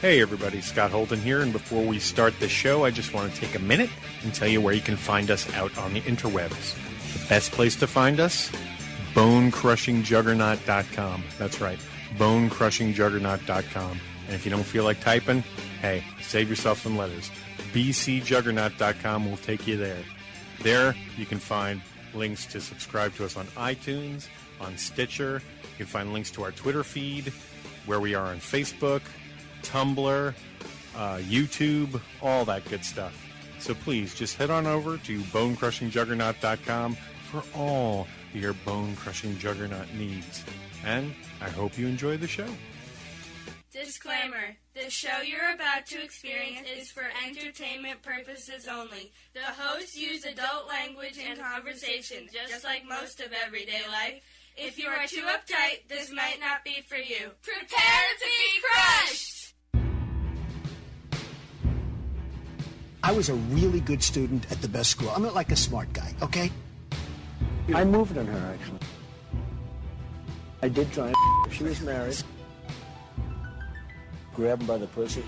Hey everybody, Scott Holden here, and before we start the show, I just want to take a minute and tell you where you can find us out on the interwebs. The best place to find us? bonecrushingjuggernaut.com. That's right, bonecrushingjuggernaut.com. And if you don't feel like typing, hey, save yourself some letters. BCJ609.com will take you there. There, you can find links to subscribe to us on iTunes, on Stitcher. You can find links to our Twitter feed, where we are on Facebook, Tumblr, YouTube, all that good stuff. So please, just head on over to bonecrushingjuggernaut.com for all your bone-crushing juggernaut needs. And I hope you enjoy the show. Disclaimer. The show you're about to experience is for entertainment purposes only. The hosts use adult language and conversation, just like most of everyday life. If you are too uptight, this might not be for you. Prepare to be crushed! I was a really good student at the best school. I'm not like a smart guy, okay? I moved on her, actually. I did try and she was married. Grab him by the pussy.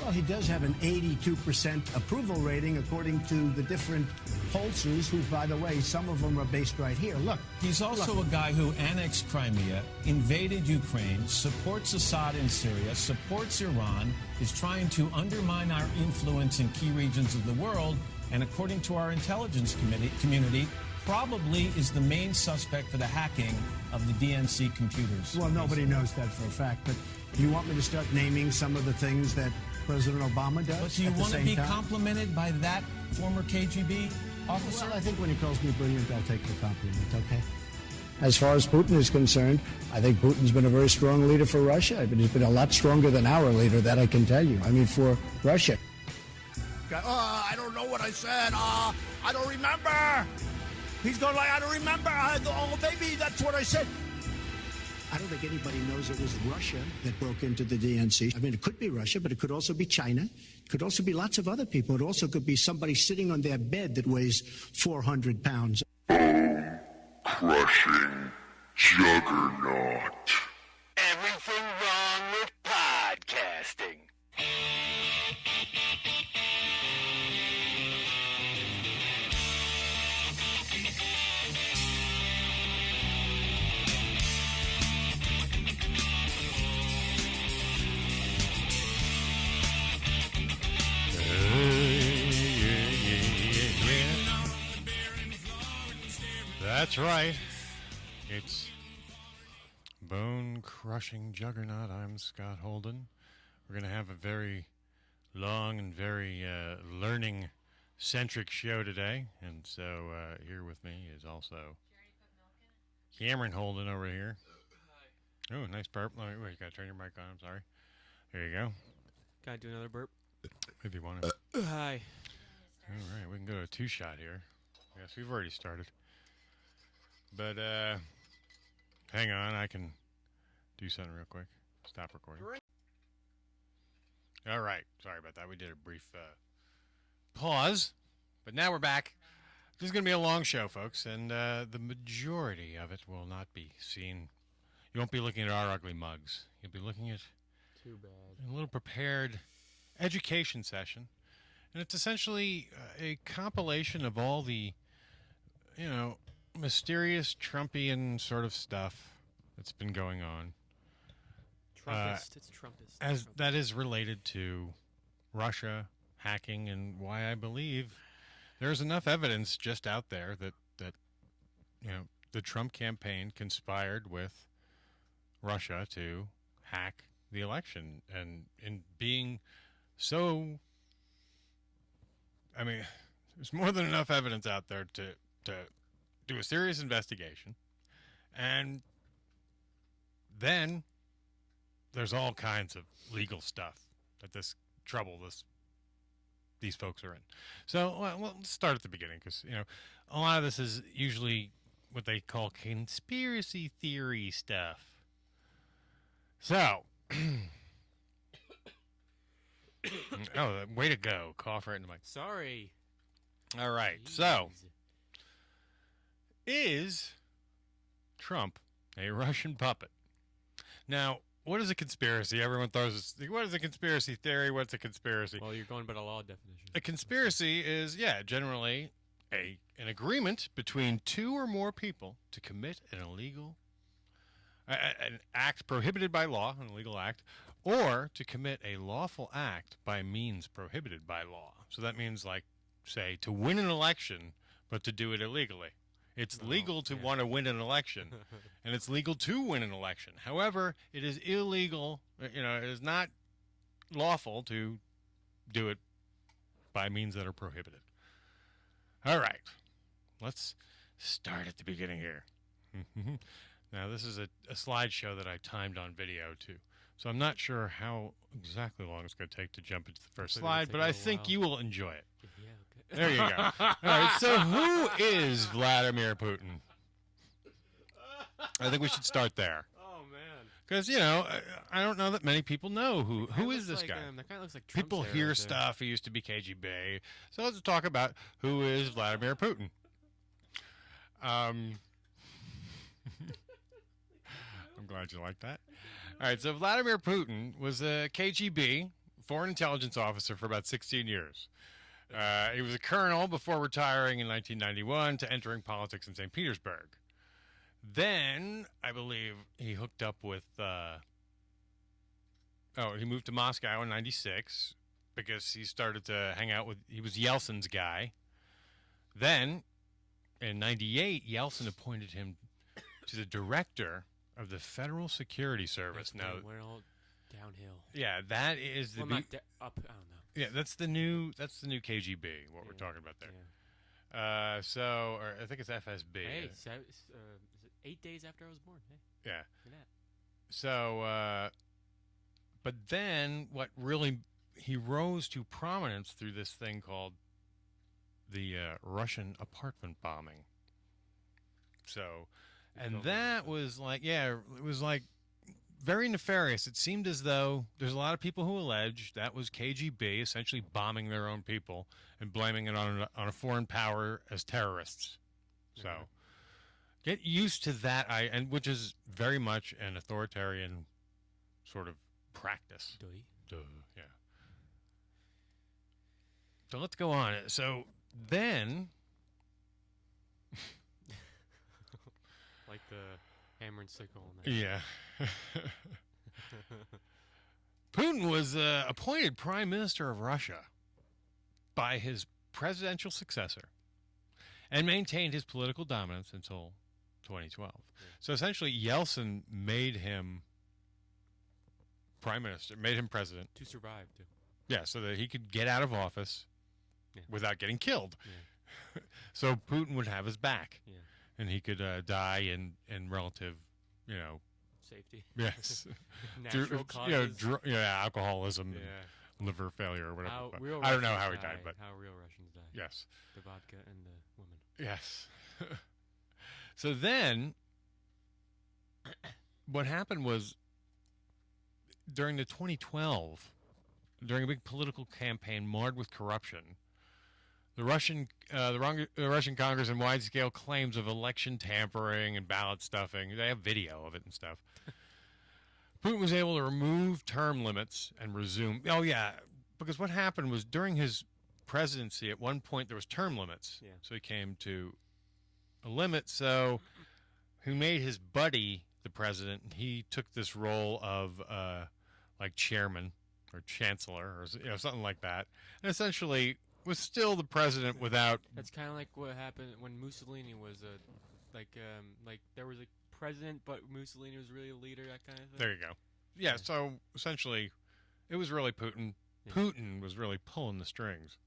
Well, he does have an 82% approval rating, according to the different pollsters, who, by the way, some of them are based right here. Look. He's also a guy who annexed Crimea, invaded Ukraine, supports Assad in Syria, supports Iran, is trying to undermine our influence in key regions of the world, and according to our intelligence community, probably is the main suspect for the hacking of the DNC computers. Well, nobody knows that for a fact, but do you want me to start naming some of the things that President Obama does? But do you want to be complimented by that former KGB officer? Well, I think when he calls me brilliant, I'll take the compliment, okay? As far as Putin is concerned, I think Putin's been a very strong leader for Russia, but he's been a lot stronger than our leader, that I can tell you. I mean, for Russia. I don't know what I said. I don't remember. He's going like, I don't remember. Oh, maybe that's what I said. I don't think anybody knows it was Russia that broke into the DNC. I mean, it could be Russia, but it could also be China. It could also be lots of other people. It also could be somebody sitting on their bed that weighs 400 pounds. Crushing juggernaut. Everything wrong with podcasting. That's right. It's Bone-Crushing Juggernaut. I'm Scott Holden. We're going to have a very long and very learning-centric show today. And so here with me is also Cameron Holden over here. Oh, nice burp. Wait, you got to turn your mic on. I'm sorry. There you go. Gotta do another burp. If you want to. Hi. All right, we can go to a two-shot here. Yes, we've already started. But, hang on, I can do something real quick. Stop recording. All right, sorry about that. We did a brief pause, but now we're back. This is going to be a long show, folks, and the majority of it will not be seen. You won't be looking at our ugly mugs. You'll be looking at Too bad. a little prepared education session. And it's essentially a compilation of all the, mysterious Trumpian sort of stuff that's been going on. Trumpist. It's Trumpist. As that is related to Russia hacking, and why I believe there's enough evidence just out there that the Trump campaign conspired with Russia to hack the election, and in being so, there's more than enough evidence out there to do a serious investigation. And then there's all kinds of legal stuff that these folks are in. So, let's start at the beginning, because, a lot of this is usually what they call conspiracy theory stuff. So, oh, way to go. Cough right into my... Sorry. All right. Jeez. So, is Trump a Russian puppet? Now, what is a conspiracy? Everyone throws this, what is a conspiracy theory? What's a conspiracy? Well, you're going by the law definition. A conspiracy is, generally an agreement between two or more people to commit an illegal, an act prohibited by law, an illegal act, or to commit a lawful act by means prohibited by law. So that means, like, say, to win an election, but to do it illegally. It's legal to want to win an election, and it's legal to win an election. However, it is illegal, it is not lawful to do it by means that are prohibited. All right, let's start at the beginning here. Now, this is a slideshow that I timed on video, too. So I'm not sure how exactly long it's going to take to jump into the first slide, but I think you will enjoy it. Yeah, okay. There you go. All right, so who is Vladimir Putin? I think we should start there. Oh, man. Because, I don't know that many people know who is this guy. That kind of looks like Trump's People era hear right stuff. He used to be KGB. So let's talk about who is Vladimir Putin. I'm glad you like that. All right, so Vladimir Putin was a KGB, foreign intelligence officer for about 16 years. He was a colonel before retiring in 1991 to entering politics in St. Petersburg. Then, I believe, he hooked up with... he moved to Moscow in 96 because he started to hang out with... He was Yeltsin's guy. Then, in 98, Yeltsin appointed him to the director of the Federal Security Service. Now, we're all downhill. Yeah, that is the... Well, not up, I don't know. Yeah, that's the new KGB, what we're talking about there. Yeah. Or I think it's FSB. Hey, is it 8 days after I was born? Hey. Yeah. Look at that. So, but then he rose to prominence through this thing called the Russian apartment bombing. So, and that was it was like very nefarious. It seemed as though there's a lot of people who allege that was KGB essentially bombing their own people and blaming it on a foreign power as terrorists. So get used to that, which is very much an authoritarian sort of practice. Duh, yeah. So let's go on. So then... Like the hammer and sickle. Yeah. Putin was appointed Prime Minister of Russia by his presidential successor and maintained his political dominance until 2012. Yeah. So essentially, Yeltsin made him Prime Minister, made him president. To survive, too. Yeah, so that he could get out of office without getting killed. Yeah. So Putin would have his back. Yeah. And he could die in relative, safety. Yes. Natural causes. Alcoholism, and liver failure, or whatever. I don't know how he died, but how real Russians die. Yes. The vodka and the woman. Yes. So then, what happened was during the 2012, during a big political campaign marred with corruption. The Russian Congress and wide-scale claims of election tampering and ballot stuffing. They have video of it and stuff. Putin was able to remove term limits and resume. Oh, yeah, because what happened was during his presidency, at one point there was term limits. Yeah. So he came to a limit. So he made his buddy the president. And he took this role of like chairman or chancellor or something like that. And essentially... was still the president without... That's kind of like what happened when Mussolini was like there was a president, but Mussolini was really a leader, that kind of thing. There you go. Yeah, so essentially, it was really Putin. Yeah. Putin was really pulling the strings.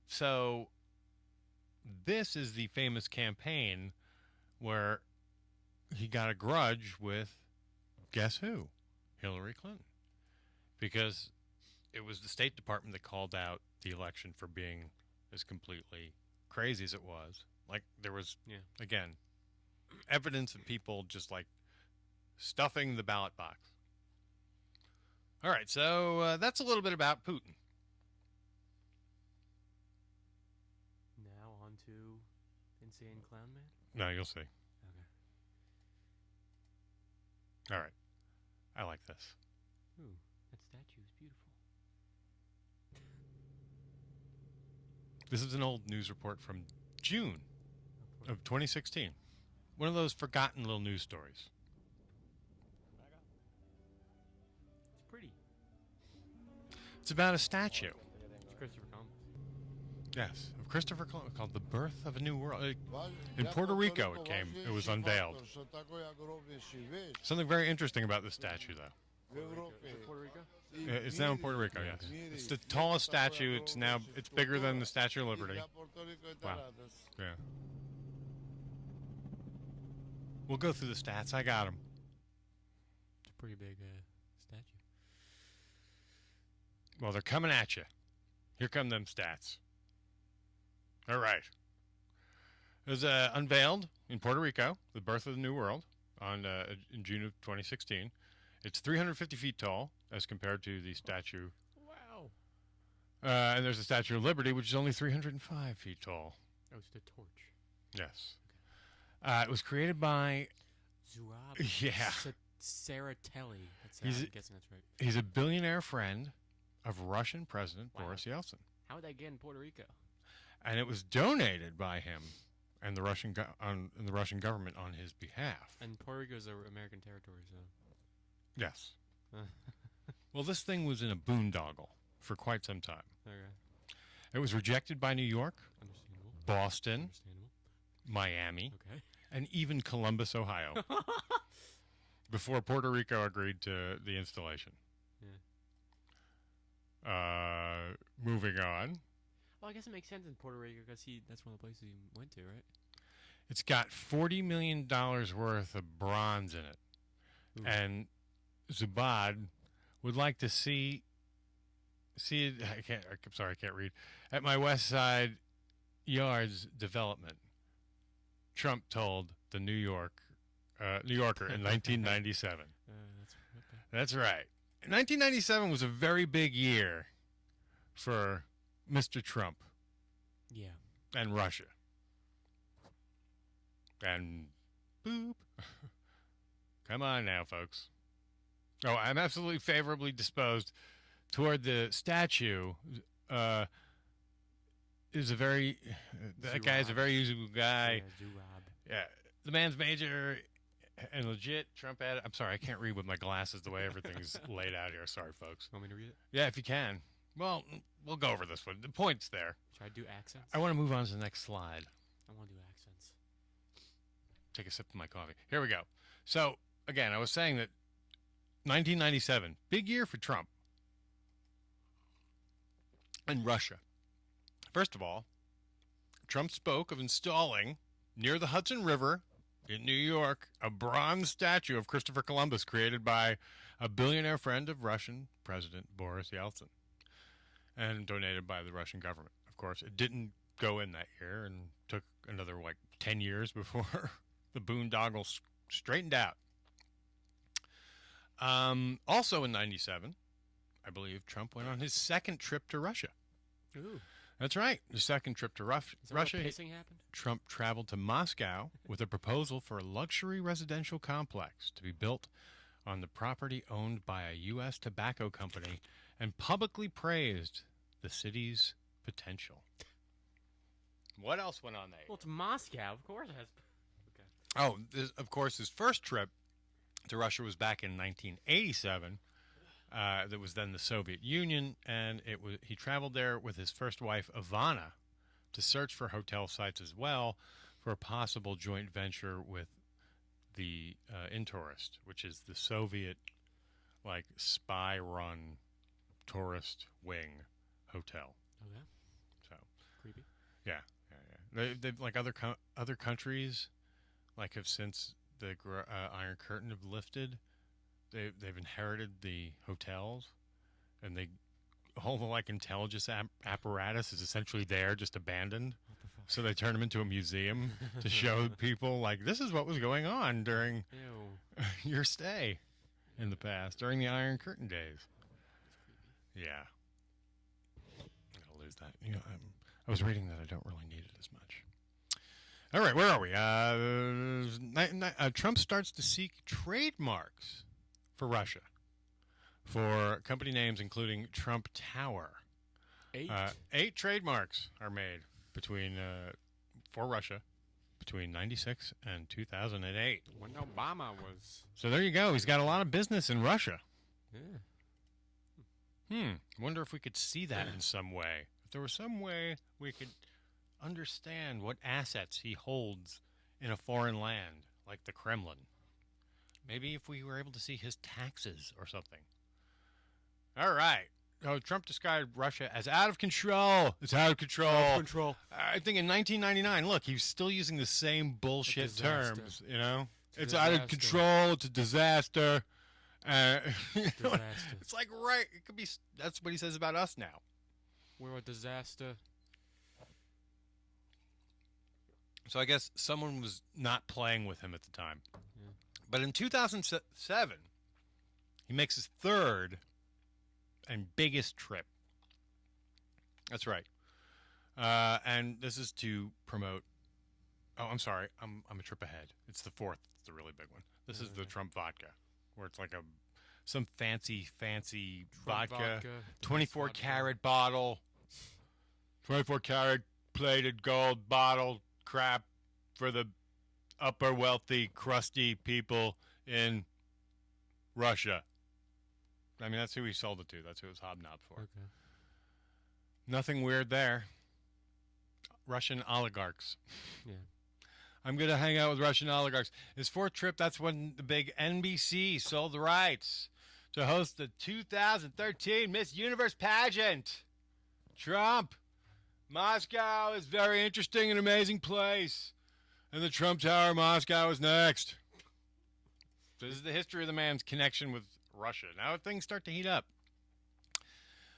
So this is the famous campaign where he got a grudge with, guess who? Hillary Clinton. Because... it was the State Department that called out the election for being as completely crazy as it was. Like, there was, again, evidence of people just, like, stuffing the ballot box. All right, so that's a little bit about Putin. Now on to Insane Clown Man? No, you'll see. Okay. All right. I like this. Ooh, that statue is beautiful. This is an old news report from June of 2016. One of those forgotten little news stories. It's pretty. It's about a statue. It's Christopher Columbus. Yes, of Christopher Columbus, called The Birth of a New World. In Puerto Rico it was unveiled. Something very interesting about this statue, though. Puerto Rico? It's now in Puerto Rico, yes. It's the tallest statue. It's bigger than the Statue of Liberty. Wow. Yeah. We'll go through the stats. I got them. It's a pretty big statue. Well, they're coming at you. Here come them stats. All right. It was unveiled in Puerto Rico, The Birth of the New World, in June of 2016. It's 350 feet tall as compared to the statue. Wow. And there's the Statue of Liberty, which is only 305 feet tall. Oh, it's the torch. Yes. It was created by... Zurab. Yeah. Saratelli. I'm guessing that's right. He's a billionaire friend of Russian President Boris Yeltsin. How would that get in Puerto Rico? And it was donated by him and the Russian government on his behalf. And Puerto Rico is an American territory, so... Yes. Well, this thing was in a boondoggle for quite some time. Okay. It was rejected by New York, Understandable. Boston, Understandable. Miami, Okay. and even Columbus, Ohio, before Puerto Rico agreed to the installation. Yeah. Moving on. Well, I guess it makes sense in Puerto Rico because that's one of the places he went to, right? It's got $40 million worth of bronze in it. Ooh. And Zubad would like to see it. I'm sorry, I can't read. At my West Side Yards development, Trump told the New Yorker in 1997. That's right. 1997 was a very big year for Mr. Trump. Yeah. And Russia. And boop. Come on now, folks. Oh, I'm absolutely favorably disposed toward the statue. That guy's a very usable guy. Yeah, the man's major and legit. Trump added. I'm sorry, I can't read with my glasses the way everything's laid out here. Sorry, folks. Want me to read it? Yeah, if you can. Well, we'll go over this one. The point's there. Should I do accents? I want to move on to the next slide. I want to do accents. Take a sip of my coffee. Here we go. So, again, I was saying that 1997, big year for Trump and Russia. First of all, Trump spoke of installing near the Hudson River in New York a bronze statue of Christopher Columbus created by a billionaire friend of Russian President Boris Yeltsin and donated by the Russian government. Of course, it didn't go in that year and took another 10 years before the boondoggle straightened out. Also in 97, I believe Trump went on his second trip to Russia. Ooh. That's right. The second trip to Russia. Where pacing happened? Trump traveled to Moscow with a proposal for a luxury residential complex to be built on the property owned by a U.S. tobacco company and publicly praised the city's potential. What else went on there? Well, it's Moscow. Of course it has. Okay. Oh, of course, his first trip to Russia was back in 1987. That was then the Soviet Union, and he traveled there with his first wife, Ivana, to search for hotel sites as well for a possible joint venture with the Intourist, which is the Soviet, spy-run tourist wing hotel. Okay. So creepy. Yeah. They've other countries, have since the Iron Curtain have lifted. They've inherited the hotels, and all the intelligence apparatus is essentially there, just abandoned. So they turn them into a museum to show people this is what was going on during your stay in the past, during the Iron Curtain days. Yeah, I'm gonna lose that. I was reading that I don't really need it as much. All right, where are we? Trump starts to seek trademarks for Russia for company names including Trump Tower. 8? 8 trademarks are made for Russia between 96 and 2008. When Obama was. So there you go. He's got a lot of business in Russia. Yeah. Wonder if we could see that in some way. If there was some way we could understand what assets he holds in a foreign land, like the Kremlin. Maybe if we were able to see his taxes or something. All right. Oh, Trump described Russia as out of control. It's out of control. Out of control. I think in 1999, look, he's still using the same bullshit terms, you know? It's out of control. It's a disaster. It's like, right. It could be. That's what he says about us now. We're a disaster. So I guess someone was not playing with him at the time. Yeah. But in 2007, he makes his third and biggest trip. That's right. And this is to promote. Oh, I'm sorry. I'm a trip ahead. It's the fourth. It's the really big one. This is the Trump vodka, where it's like some fancy vodka. 24 karat bottle. 24 karat plated gold bottle crap for the upper wealthy, crusty people in Russia. I mean, that's who he sold it to. That's who it was hobnobbed for. Okay. Nothing weird there. Russian oligarchs. Yeah. I'm going to hang out with Russian oligarchs. His fourth trip, that's when the big NBC sold the rights to host the 2013 Miss Universe pageant. Trump. Moscow is very interesting and amazing place. And the Trump Tower, Moscow, is next. This is the history of the man's connection with Russia. Now things start to heat up.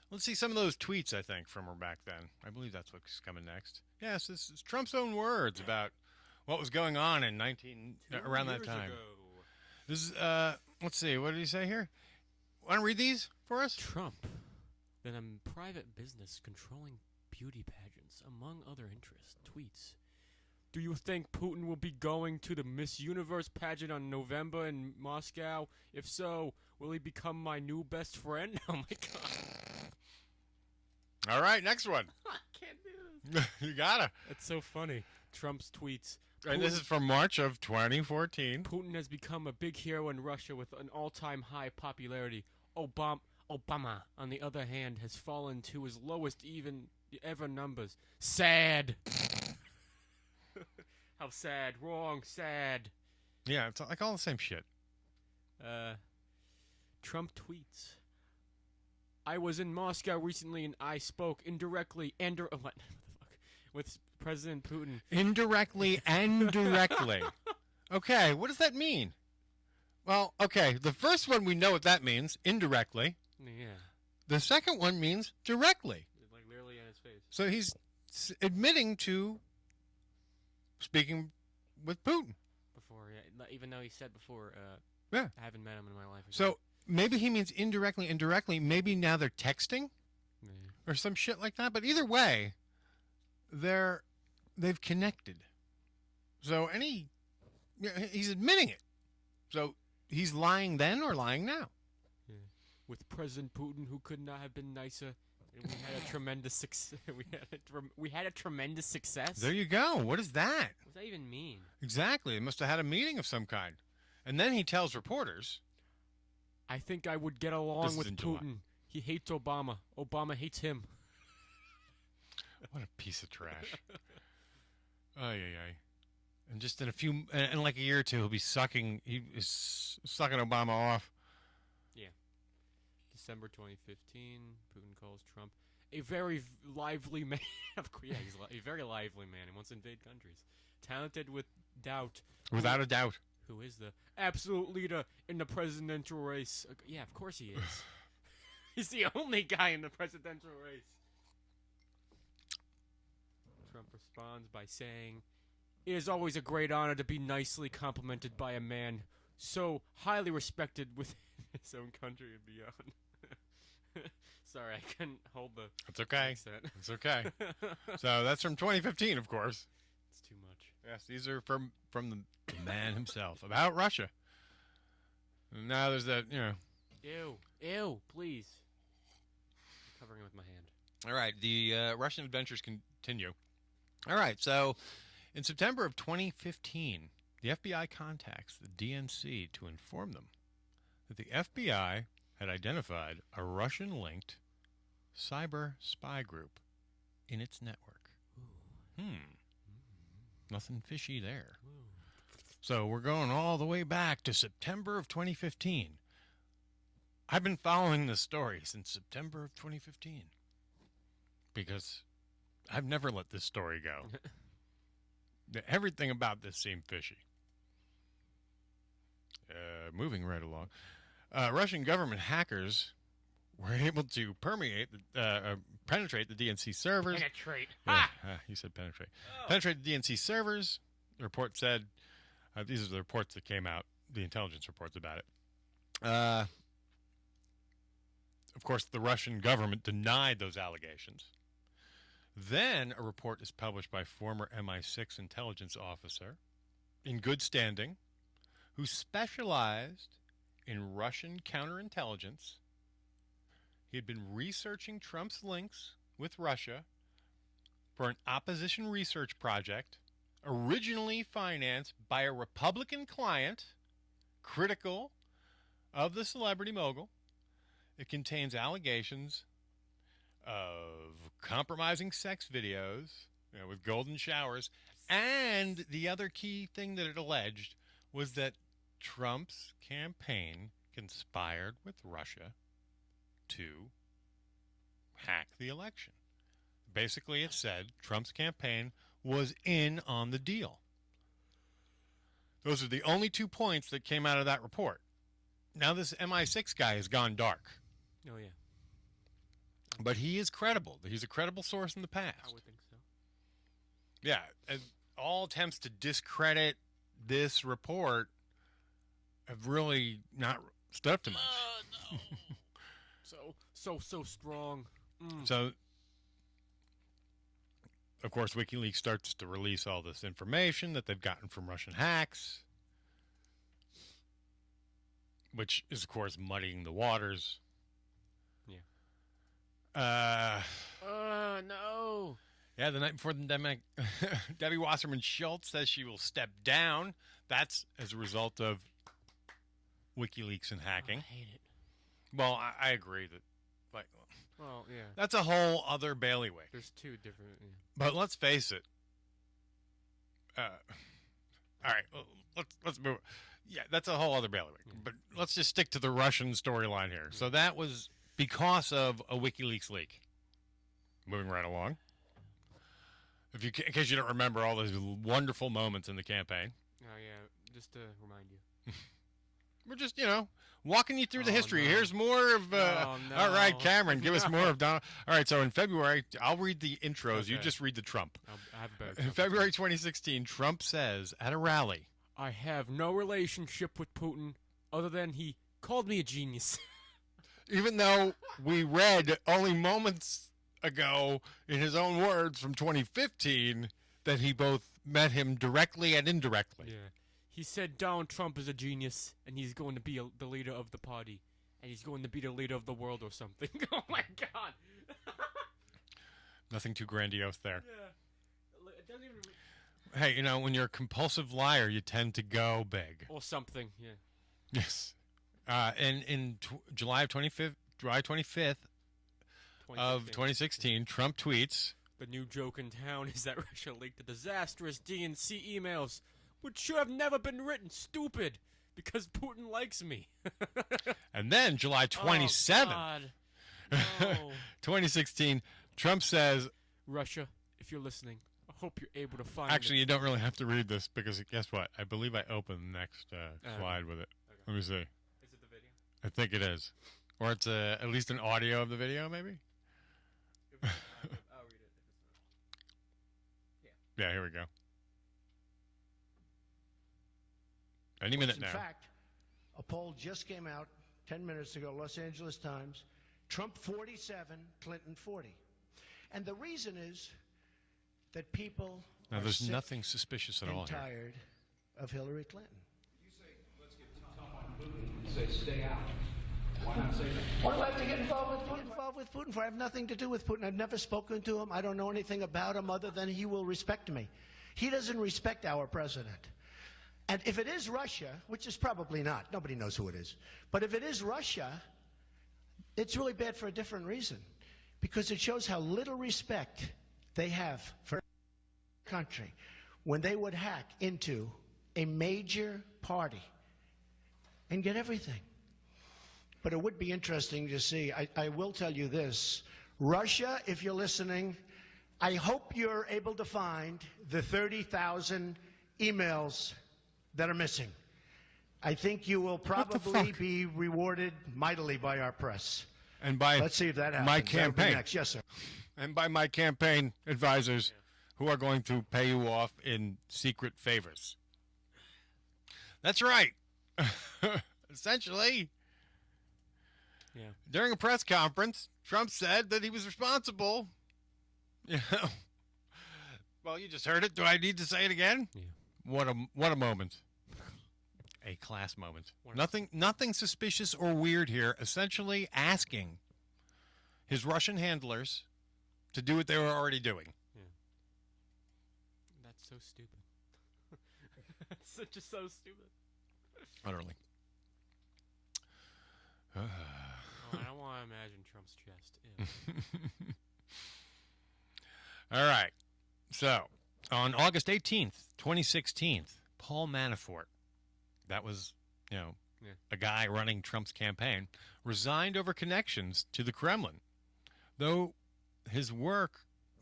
Let's see some of those tweets, I think, from her back then. I believe that's what's coming next. Yes, this is Trump's own words about what was going on in around that time. Ago. This is, let's see, what did he say here? Want to read these for us? Trump, then a private business controlling beauty pageants, among other interests, tweets. Do you think Putin will be going to the Miss Universe pageant on November in Moscow? If so, will he become my new best friend? Oh, my God. All right, next one. I can't do this. You gotta. It's so funny. Trump's tweets. And this is from March of 2014. Putin has become a big hero in Russia with an all-time high popularity. Obama, on the other hand, has fallen to his lowest ever numbers. Sad. How sad. Wrong. Sad. Yeah, it's like all the same shit. Trump tweets. I was in Moscow recently and I spoke indirectly and what the fuck? With President Putin. Indirectly and directly. Okay, what does that mean? Well, okay, the first one we know what that means, indirectly. Yeah. The second one means directly. Like literally in his face. So he's admitting to speaking with Putin. Before, yeah. Even though he said before, yeah. I haven't met him in my life. So maybe he means indirectly. Maybe now they're texting or some shit like that. But either way, they've connected. So he's admitting it. So he's lying then or lying now. Yeah. With President Putin, who could not have been nicer. We had a tremendous success. We had a tremendous success. There you go. What is that? What does that even mean? Exactly. They must have had a meeting of some kind. And then he tells reporters, I think I would get along with Putin. He hates Obama. Obama hates him. What a piece of trash. Ay. And just in like a year or two, he is sucking Obama off. Yeah. December 2015, Putin calls Trump a very lively man. Yeah, he's a very lively man. He wants to invade countries. Talented with doubt. Without a doubt. Who is the absolute leader in the presidential race? Yeah, of course he is. He's the only guy in the presidential race. Trump responds by saying, it is always a great honor to be nicely complimented by a man so highly respected within his own country and beyond. Sorry, I couldn't hold the It's okay. accent. It's okay. So that's from 2015, of course. It's too much. Yes, these are from the man himself about Russia. And now there's that, Ew, please. I'm covering it with my hand. All right, the Russian adventures continue. All right, so in September of 2015, the FBI contacts the DNC to inform them that the FBI had identified a Russian-linked cyber spy group in its network. Nothing fishy there. So we're going all the way back to September of 2015. I've been following this story since September of 2015 because I've never let this story go. Everything about this seemed fishy. Moving right along. Russian government hackers were able to penetrate the DNC servers. Penetrate. You said penetrate. Oh. Penetrate the DNC servers. The report said, these are the reports that came out, the intelligence reports about it. Of course, the Russian government denied those allegations. Then a report is published by former MI6 intelligence officer in good standing who specialized in Russian counterintelligence. He had been researching Trump's links with Russia for an opposition research project originally financed by a Republican client critical of the celebrity mogul. It contains allegations of compromising sex videos, with golden showers, and the other key thing that it alleged was that Trump's campaign conspired with Russia to hack the election. Basically, it said Trump's campaign was in on the deal. Those are the only 2 points that came out of that report. Now this MI6 guy has gone dark. Oh, yeah. But he is credible. He's a credible source in the past. I would think so. Yeah. All attempts to discredit this report have really not stood up to much. No. So strong. So, of course, WikiLeaks starts to release all this information that they've gotten from Russian hacks, which is, of course, muddying the waters. Yeah. No. Yeah, the night before the pandemic, Debbie Wasserman Schultz says she will step down. That's as a result of WikiLeaks and hacking. I hate it. Well, I agree that, well, yeah. That's a whole other bailiwick. There's two different. Yeah. But let's face it. All right, let's move. Yeah, that's a whole other bailiwick. Yeah. But let's just stick to the Russian storyline here. Yeah. So that was because of a WikiLeaks leak. Moving right along. In case you don't remember all those wonderful moments in the campaign. Oh, yeah, just to remind you. We're just, walking you through the history. No. Here's more of... no. All right, Cameron, give us more of Donald. All right, so in February, I'll read the intros. Okay. You just read the Trump. I have better in February 2016, Trump says at a rally... I have no relationship with Putin other than he called me a genius. Even though we read only moments ago, in his own words from 2015, that he both met him directly and indirectly. Yeah. He said Donald Trump is a genius, and he's going to be the leader of the party, and he's going to be the leader of the world or something. Oh, my God. Nothing too grandiose there. Yeah. It doesn't even... Hey, when you're a compulsive liar, you tend to go big. Or something, yeah. Yes. In July 25th of 2016, Trump tweets... The new joke in town is that Russia leaked the disastrous DNC emails, which should have never been written, stupid, because Putin likes me. And then, July 27th, 2016, Trump says... Russia, if you're listening, I hope you're able to find... Actually, you don't really have to read this, because guess what? I believe I opened the next slide with it. Okay. Let me see. Is it the video? I think it is. Or it's at least an audio of the video, maybe? I'll read it. Yeah, here we go. Any minute now. In fact, a poll just came out 10 minutes ago, Los Angeles Times. Trump 47, Clinton 40. And the reason is that people Now, are there's sick nothing suspicious at all and here. tired of Hillary Clinton. You say, let's get tough on Putin. You say, stay out. Why not say that? What do I have to get involved with Putin for? I have nothing to do with Putin. I've never spoken to him. I don't know anything about him other than he will respect me. He doesn't respect our president. And if it is Russia, which is probably not, nobody knows who it is, but if it is Russia, it's really bad for a different reason, because it shows how little respect they have for the country when they would hack into a major party and get everything. But it would be interesting to see. I will tell you this. Russia, if you're listening, I hope you're able to find the 30,000 emails that are missing. I think you will probably be rewarded mightily by our press. And by Let's see if that happens. my campaign. Next. Yes, sir. And by my campaign advisors who are going to pay you off in secret favors. That's right. Essentially, during a press conference, Trump said that he was responsible. Well, you just heard it. Do I need to say it again? Yeah. What a moment. A class moment. Nothing suspicious or weird here. Essentially asking his Russian handlers to do what they were already doing. Yeah. That's so stupid. That's just so stupid. Utterly. Oh, I don't want to imagine Trump's chest. Ew. All right. So, on August 18th, 2016, Paul Manafort, that was, a guy running Trump's campaign, resigned over connections to the Kremlin. Though his work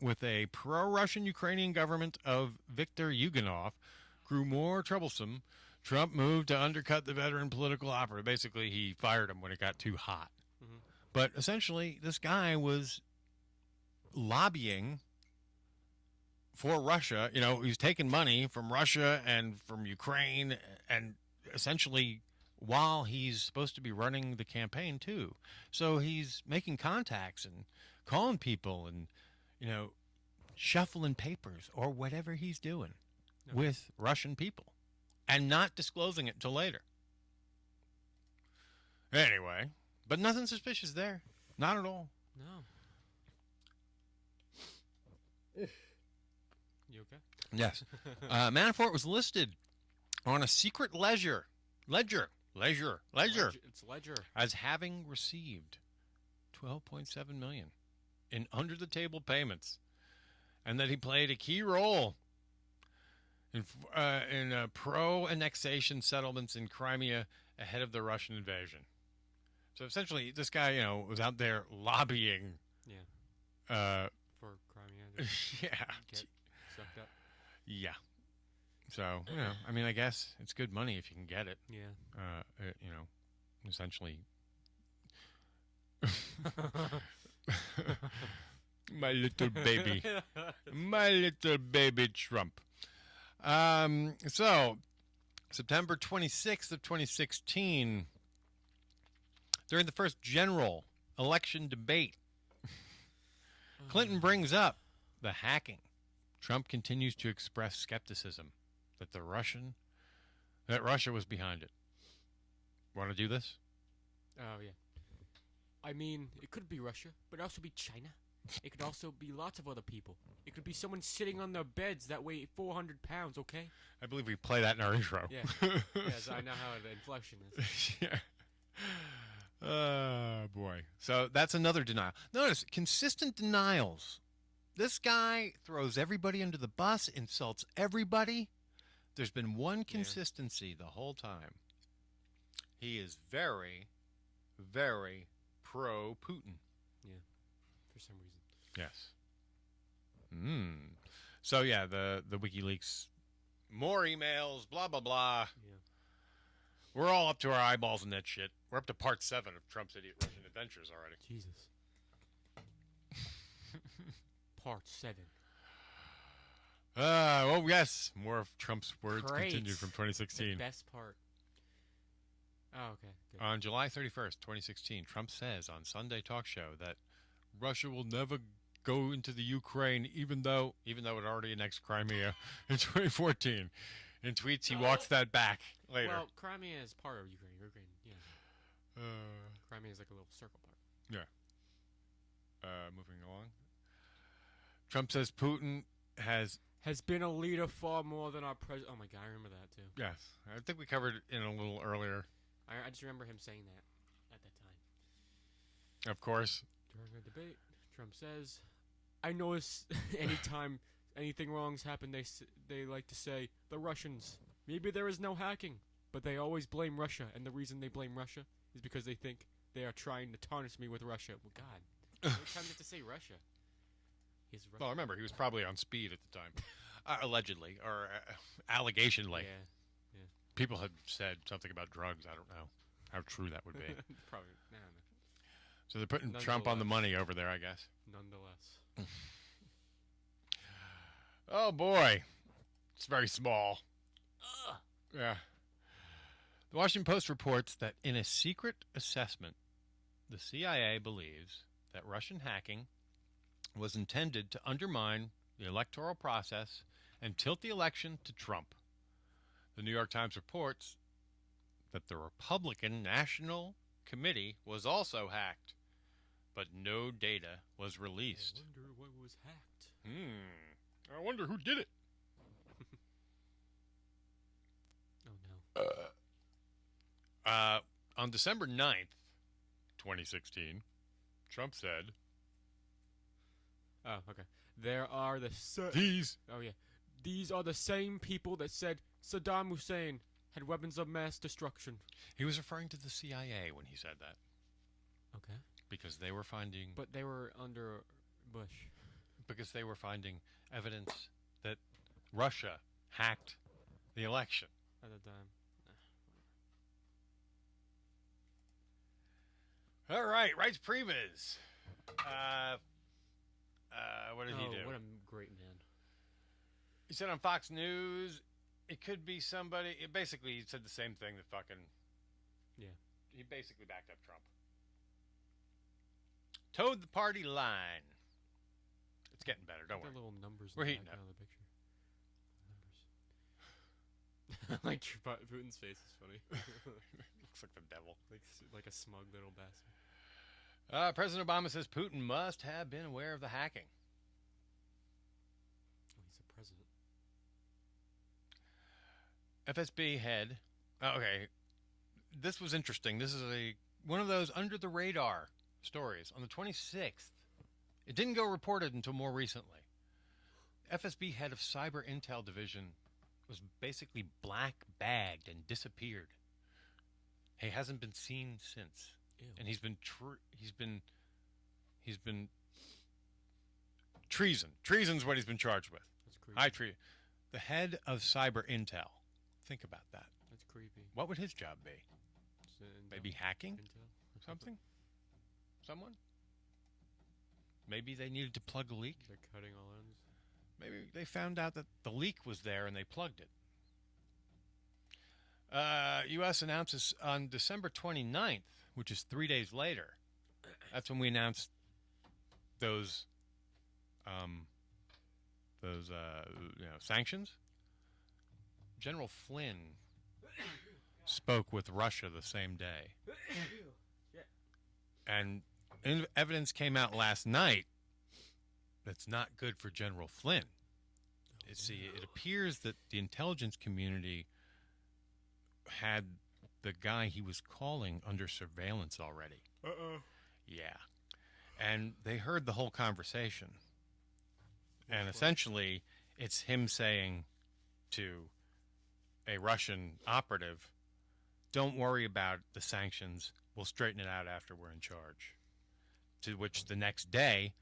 with a pro-Russian Ukrainian government of Viktor Yuganov grew more troublesome, Trump moved to undercut the veteran political operative. Basically, he fired him when it got too hot. Mm-hmm. But essentially, this guy was lobbying for Russia. He was taking money from Russia and from Ukraine, and essentially while he's supposed to be running the campaign too. So he's making contacts and calling people and, shuffling papers or whatever he's doing with Russian people and not disclosing it till later. Anyway, but nothing suspicious there. Not at all. No. You okay? Yes. Manafort was listed on a secret ledger. It's ledger. As having received $12.7 million in under-the-table payments, and that he played a key role in pro-annexation settlements in Crimea ahead of the Russian invasion. So essentially, this guy, was out there lobbying. Yeah. For Crimea. Yeah. Get sucked up. Yeah. So, I guess it's good money if you can get it. Yeah. Essentially. My little baby. My little baby Trump. So, September 26th of 2016, during the first general election debate, Clinton brings up the hacking. Trump continues to express skepticism that Russia was behind it. Want to do this? Oh, yeah. I mean, it could be Russia, but it also be China. It could also be lots of other people. It could be someone sitting on their beds that weigh 400 pounds, okay? I believe we play that in our intro. Yeah. Yes, I know how the inflection is. Yeah. Oh, boy. So that's another denial. Notice, consistent denials. This guy throws everybody under the bus, insults everybody. There's been one consistency the whole time. He is very, very pro-Putin. Yeah, for some reason. Yes. So, yeah, the WikiLeaks, more emails, blah, blah, blah. Yeah. We're all up to our eyeballs in that shit. We're up to part 7 of Trump's Idiot Russian Adventures already. Jesus. Part 7. Oh, yes. More of Trump's words Great. continued from 2016. The best part. Oh, okay. Good. On July 31st, 2016, Trump says on Sunday Talk Show that Russia will never go into the Ukraine, even though it already annexed Crimea in 2014. In tweets, he walks that back later. Well, Crimea is part of Ukraine. Crimea is like a little circle part. Yeah. Moving along. Trump says Putin has been a leader far more than our president. Oh my God, I remember that too. Yes, I think we covered it in a little earlier. I just remember him saying that at that time. Of course. During a debate, Trump says, "I notice anytime anything wrong's happened, they like to say the Russians. Maybe there is no hacking, but they always blame Russia, and the reason they blame Russia is because they think they are trying to tarnish me with Russia." Well, God, every time you have to say Russia. Well, remember, he was probably on speed at the time. Allegedly, or allegationly. Yeah. People had said something about drugs. I don't know how true that would be. Probably. No. So they're putting Trump on the money over there, I guess. Nonetheless. Oh, boy. It's very small. Yeah. The Washington Post reports that in a secret assessment, the CIA believes that Russian hacking was intended to undermine the electoral process and tilt the election to Trump. The New York Times reports that the Republican National Committee was also hacked, but no data was released. I wonder what was hacked. I wonder who did it. Oh, no. On December 9th, 2016, Trump said... Oh, okay. There are These... Oh, yeah. These are the same people that said Saddam Hussein had weapons of mass destruction. He was referring to the CIA when he said that. Okay. Because they were finding... But they were under Bush. Because they were finding evidence that Russia hacked the election. At the time. All right, Rights Primas. What did he do? What a great man. He said on Fox News, it could be somebody... Basically, he said the same thing that fucking... Yeah. He basically backed up Trump. Towed the party line. It's getting better, don't worry. Little numbers We're in the heating up. background of the picture. Numbers. Like Putin's face is funny. Looks like the devil. Like a smug little bastard. President Obama says Putin must have been aware of the hacking. Oh, he's a president. FSB head. Okay. This was interesting. This is one of those under the radar stories. On the 26th, it didn't go reported until more recently. FSB head of Cyber Intel Division was basically black bagged and disappeared. He hasn't been seen since. Ew. And he's been treason. Treason's what he's been charged with. That's creepy. High treason. The head of Cyber Intel. Think about that. That's creepy. What would his job be? Maybe hacking? Intel? Something? Someone? Maybe they needed to plug a leak? They're cutting all ends. Maybe they found out that the leak was there and they plugged it. U.S. announces on December 29th, which is 3 days later. That's when we announced those sanctions. General Flynn spoke with Russia the same day. And evidence came out last night that's not good for General Flynn. It appears that the intelligence community had the guy he was calling under surveillance already. Uh-oh. Yeah. And they heard the whole conversation. And essentially, it's him saying to a Russian operative, don't worry about the sanctions. We'll straighten it out after we're in charge. To which the next day,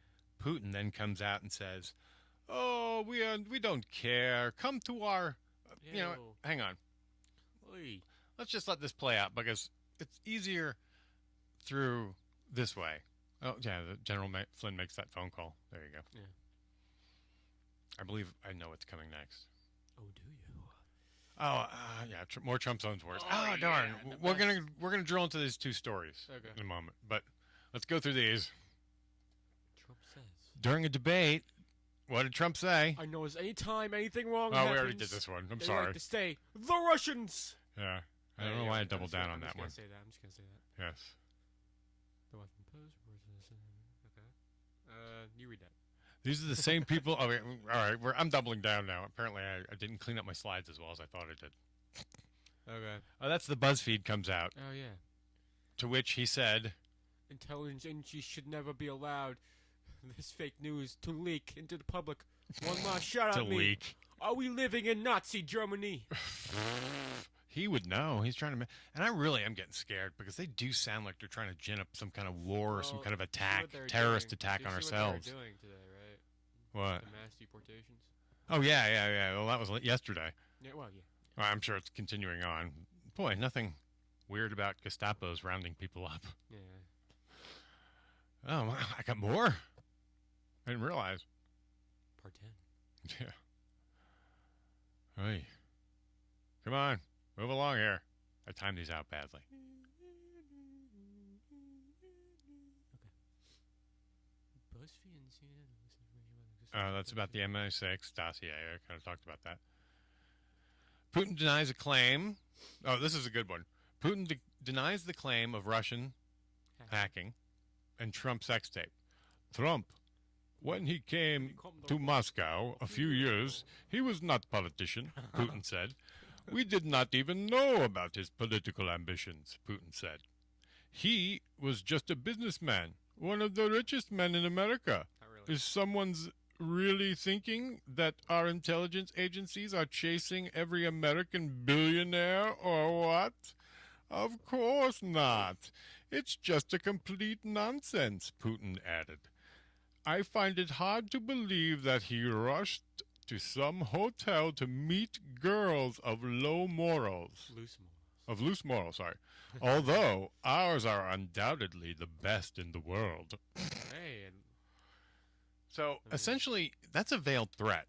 Putin then comes out and says, oh, we don't care. Come to our... hang on. Oy. Let's just let this play out because it's easier through this way. Oh, yeah, General Flynn makes that phone call. There you go. Yeah. I believe I know what's coming next. Oh, do you? Oh, yeah, more Trump zones wars. Oh, darn. We're gonna drill into these two stories in a moment, but let's go through these. Trump says. during a debate, what did Trump say? I know any time anything wrong Oh, happens, we already did this one. I'm they sorry. like to say, the Russians! Yeah. I don't know why I doubled down on that one. I'm just going to say that. Yes. The Washington Post. Okay. You read that. These are the same people. Oh, wait, all right. I'm doubling down now. Apparently, I didn't clean up my slides as well as I thought I did. Okay. Oh, that's the BuzzFeed comes out. Oh, yeah. To which he said, intelligence agencies should never be allowed this fake news to leak into the public. One last shot at me. leak. Are we living in Nazi Germany? He would know. He's trying to... And I really am getting scared because they do sound like they're trying to gin up some kind of war or some kind of attack, terrorist attack on ourselves. What they're doing today, right? What? The mass deportations. Oh, yeah. Well, that was yesterday. Yeah, well, yeah. Well, I'm sure it's continuing on. Boy, nothing weird about Gestapo's rounding people up. Yeah. Oh, wow, I got more. I didn't realize. Part 10. Yeah. Hey. Come on. Move along here. I timed these out badly. Okay. BuzzFeed and CNN. That's about the MI6 dossier. I kind of talked about that. Putin denies a claim. Oh, this is a good one. Putin denies the claim of Russian hacking and Trump sex tape. Trump, when he came to Moscow a few years, he was not politician, Putin said. We did not even know about his political ambitions, Putin said. He was just a businessman, one of the richest men in America. Is someone's really thinking that our intelligence agencies are chasing every American billionaire or what? Of course not. It's just a complete nonsense, Putin added. I find it hard to believe that he rushed to some hotel to meet girls of low morals. Loose morals, sorry. Although ours are undoubtedly the best in the world. So essentially, that's a veiled threat.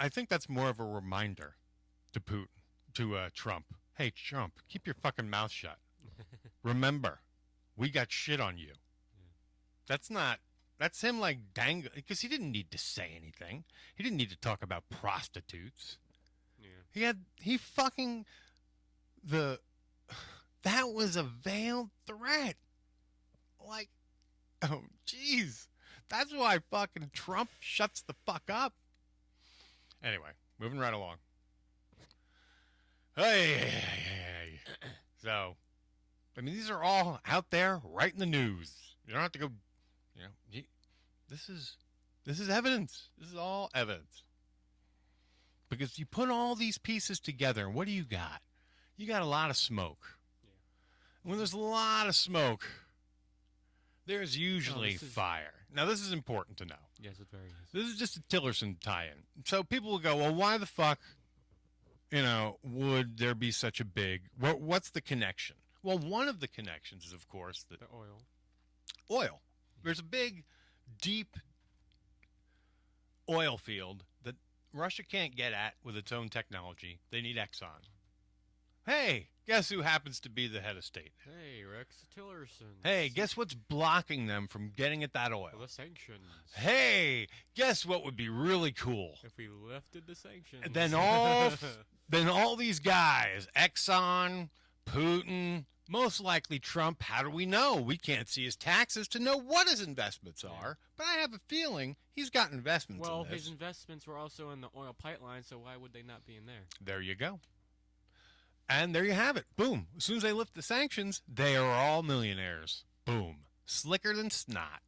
I think that's more of a reminder to Putin, to Trump. Hey, Trump, keep your fucking mouth shut. Remember, we got shit on you. That's him like dangling, because he didn't need to say anything. He didn't need to talk about prostitutes. Yeah. That was a veiled threat. Like, oh, jeez. That's why fucking Trump shuts the fuck up. Anyway, moving right along. Hey. So, I mean, these are all out there right in the news. You don't have to go, this is evidence. This is all evidence. Because you put all these pieces together, and what do you got? You got a lot of smoke. Yeah. When there's a lot of smoke, there's usually fire. Now, this is important to know. Yes, it very is. This is just a Tillerson tie-in. So people will go, well, why the fuck, would there be such a big... What's the connection? Well, one of the connections is, of course, the oil. Oil. There's a big, deep oil field that Russia can't get at with its own technology. They need Exxon. Hey, guess who happens to be the head of state? Hey, Rex Tillerson. Hey, guess what's blocking them from getting at that oil? The sanctions. Hey, guess what would be really cool? If we lifted the sanctions. Then all these guys, Exxon, Putin, most likely Trump, how do we know? We can't see his taxes to know what his investments are. But I have a feeling he's got investments in this. Well, his investments were also in the oil pipeline, so why would they not be in there? There you go. And there you have it. Boom. As soon as they lift the sanctions, they are all millionaires. Boom. Slicker than snot.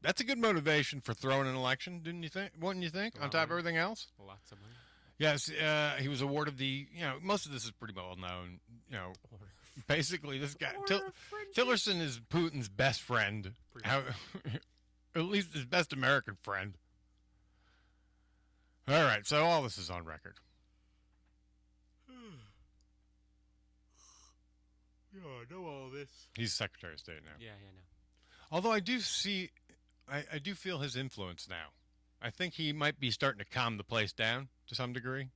That's a good motivation for throwing an election, wouldn't you think? On top of everything else? Lots of money. Yes, he was awarded the, most of this is pretty well known. Basically this guy, Tillerson is Putin's best friend. At least his best American friend. All right, so all this is on record. Yeah, I know all this. He's Secretary of State now. Yeah, I know. Although I do feel his influence now. I think he might be starting to calm the place down to some degree.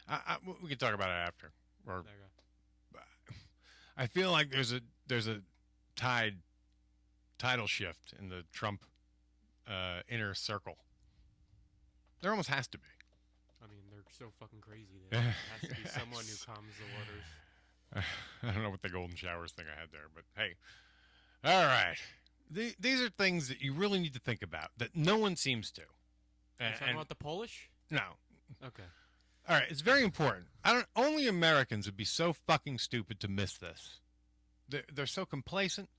How? We can talk about it after. I feel like there's a tide title shift in the Trump inner circle. There almost has to be. I mean, they're so fucking crazy. There has to be someone who calms the waters. I don't know what the golden showers thing I had there, but hey. All right. These are things that you really need to think about that no one seems to. You talking about the Polish? No. Okay. All right, it's very important. Only Americans would be so fucking stupid to miss this. They're so complacent.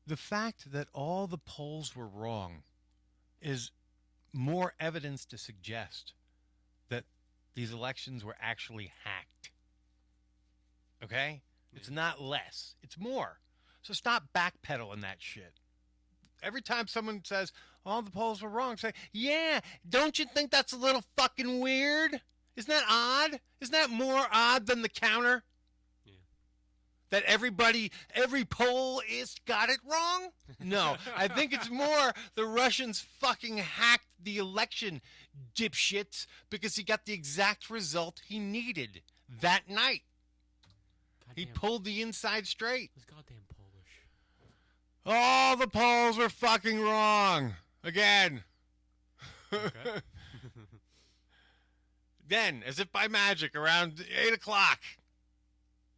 The fact that all the polls were wrong is more evidence to suggest that these elections were actually hacked. Okay? Yeah. It's not less. It's more. So stop backpedaling that shit. Every time someone says, all the polls were wrong, say, yeah, don't you think that's a little fucking weird? Isn't that odd? Isn't that more odd than the counter? Yeah. That every poll got it wrong? No, I think it's more the Russians fucking hacked the election, dipshits, because he got the exact result he needed that night. He pulled the inside straight. Those goddamn Polish. All the polls were fucking wrong. Again. Okay. Then, as if by magic, around 8 o'clock,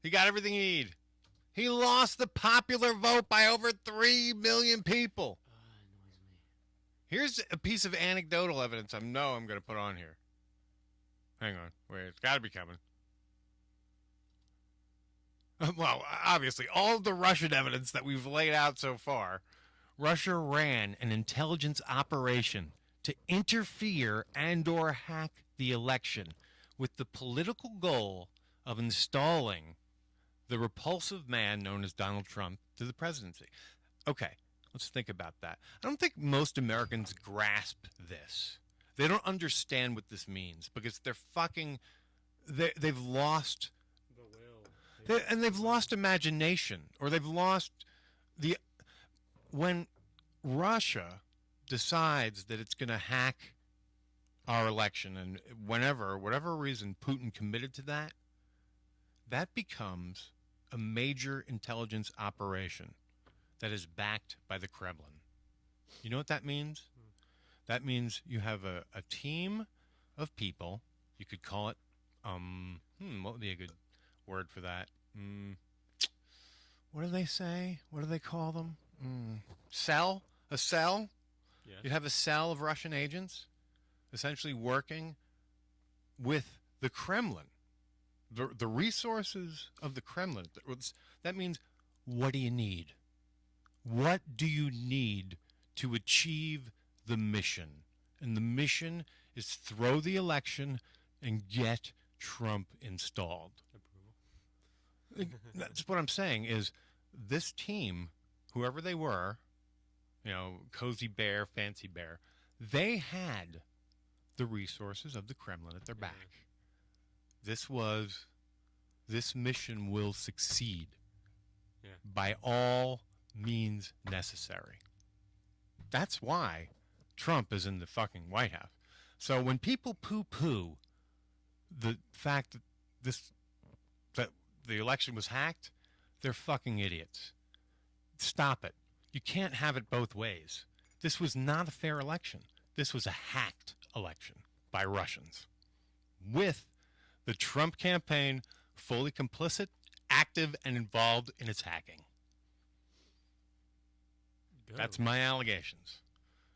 he got everything he needed. He lost the popular vote by over 3 million people. Annoys me. Here's a piece of anecdotal evidence I'm going to put on here. Hang on. Wait, it's got to be coming. Well, obviously, all the Russian evidence that we've laid out so far, Russia ran an intelligence operation to interfere and or hack the election with the political goal of installing the repulsive man known as Donald Trump to the presidency. Okay, let's think about that. I don't think most Americans grasp this. They don't understand what this means because they're fucking... They've lost... They've lost imagination, or they've lost the... When Russia decides that it's going to hack our election, and whatever reason Putin committed to that, that becomes a major intelligence operation that is backed by the Kremlin. You know what that means? That means you have a team of people. You could call it, what would be a good word for that? What do they say? What do they call them? Cell? A cell? Yes. You'd have a cell of Russian agents essentially working with the Kremlin. The resources of the Kremlin. That means, what do you need? What do you need to achieve the mission? And the mission is throw the election and get Trump installed. That's what I'm saying is this team, whoever they were, Cozy Bear, Fancy Bear, they had the resources of the Kremlin at their back. This mission will succeed by all means necessary. That's why Trump is in the fucking White House. So when people poo-poo the fact that the election was hacked, they're fucking idiots. Stop it. You can't have it both ways. This was not a fair election. This was a hacked election by Russians with the Trump campaign fully complicit, active, and involved in its hacking. Go. That's my allegations.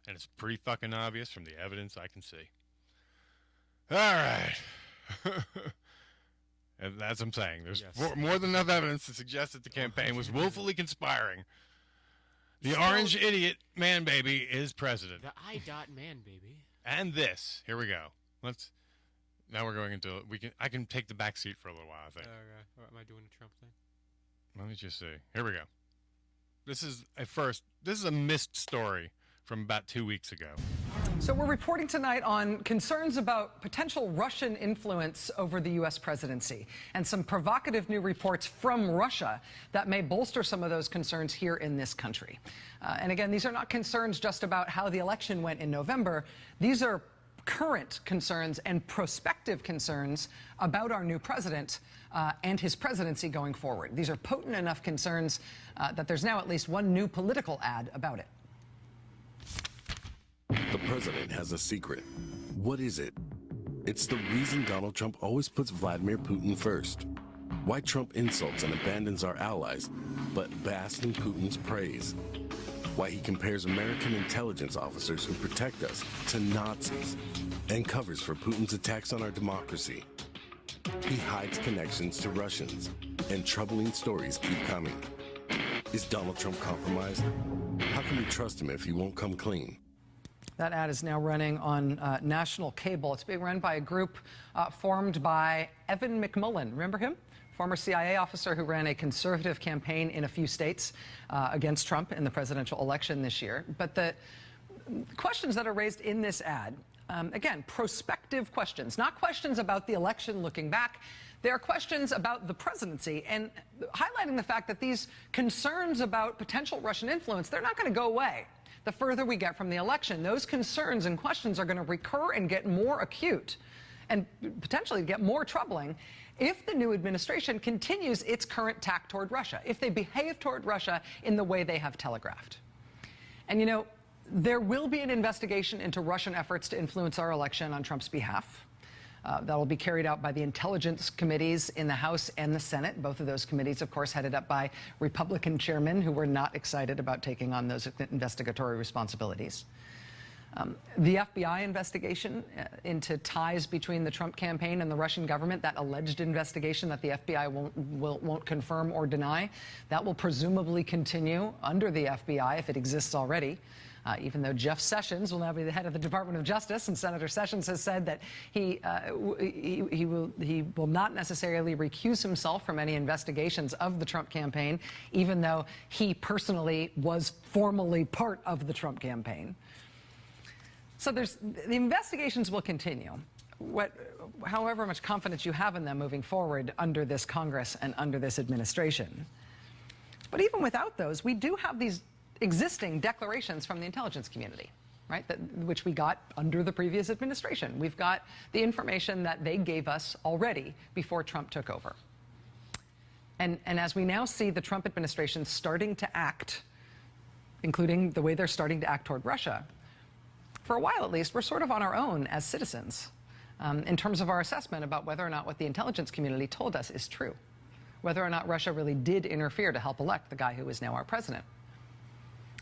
And it's pretty fucking obvious from the evidence I can see. All right. And that's what I'm saying. There's more than enough evidence to suggest that the campaign was willfully conspiring. The orange idiot man baby is president. The I.man baby. And this. Here we go. Now we're going into... I can take the back seat for a little while, I think. Am I doing a Trump thing? Let me just see. Here we go. This is a missed story from about 2 weeks ago. So we're reporting tonight on concerns about potential Russian influence over the U.S. presidency and some provocative new reports from Russia that may bolster some of those concerns here in this country. And again, these are not concerns just about how the election went in November. These are current concerns and prospective concerns about our new president and his presidency going forward. These are potent enough concerns that there's now at least one new political ad about it. The president has a secret. What is it? It's the reason Donald Trump always puts Vladimir Putin first. Why Trump insults and abandons our allies, but basks in Putin's praise. Why he compares American intelligence officers who protect us to Nazis and covers for Putin's attacks on our democracy. He hides connections to Russians, and troubling stories keep coming. Is Donald Trump compromised? How can we trust him if he won't come clean? That ad is now running on national cable. It's being run by a group formed by Evan McMullin. Remember him? Former CIA officer who ran a conservative campaign in a few states against Trump in the presidential election this year. But the questions that are raised in this ad, again, prospective questions, not questions about the election looking back. They are questions about the presidency and highlighting the fact that these concerns about potential Russian influence, they're not going to go away. The further we get from the election, those concerns and questions are going to recur and get more acute and potentially get more troubling if the new administration continues its current tack toward Russia, if they behave toward Russia in the way they have telegraphed. And, you know, there will be an investigation into Russian efforts to influence our election on Trump's behalf. That will be carried out by the intelligence committees in the House and the Senate. Both of those committees, of course, headed up by Republican chairmen who were not excited about taking on those investigatory responsibilities. The FBI investigation into ties between the Trump campaign and the Russian government, that alleged investigation that the FBI won't confirm or deny, that will presumably continue under the FBI if it exists already. Even though Jeff Sessions will now be the head of the Department of Justice, and Senator Sessions has said that he will not necessarily recuse himself from any investigations of the Trump campaign, even though he personally was formally part of the Trump campaign. So the investigations will continue. However much confidence you have in them moving forward under this Congress and under this administration. But even without those, we do have these existing declarations from the intelligence community, right, which we got under the previous administration. We've got the information that they gave us already before Trump took over. And as we now see the Trump administration starting to act, including the way they're starting to act toward Russia, for a while at least, we're sort of on our own as citizens in terms of our assessment about whether or not what the intelligence community told us is true, whether or not Russia really did interfere to help elect the guy who is now our president.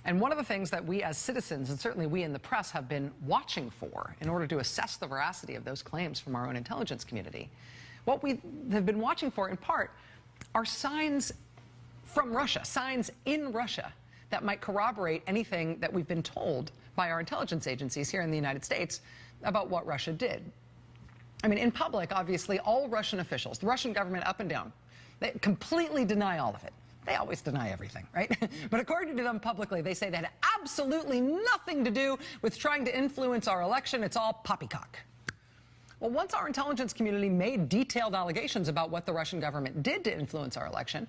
And one of the things that we as citizens, and certainly we in the press, have been watching for in order to assess the veracity of those claims from our own intelligence community, what we have been watching for in part are signs from Russia, signs in Russia that might corroborate anything that we've been told by our intelligence agencies here in the United States about what Russia did. I mean, in public, obviously, all Russian officials, the Russian government up and down, they completely deny all of it. They always deny everything, right? But according to them publicly, they say that had absolutely nothing to do with trying to influence our election. It's all poppycock. Well, once our intelligence community made detailed allegations about what the Russian government did to influence our election,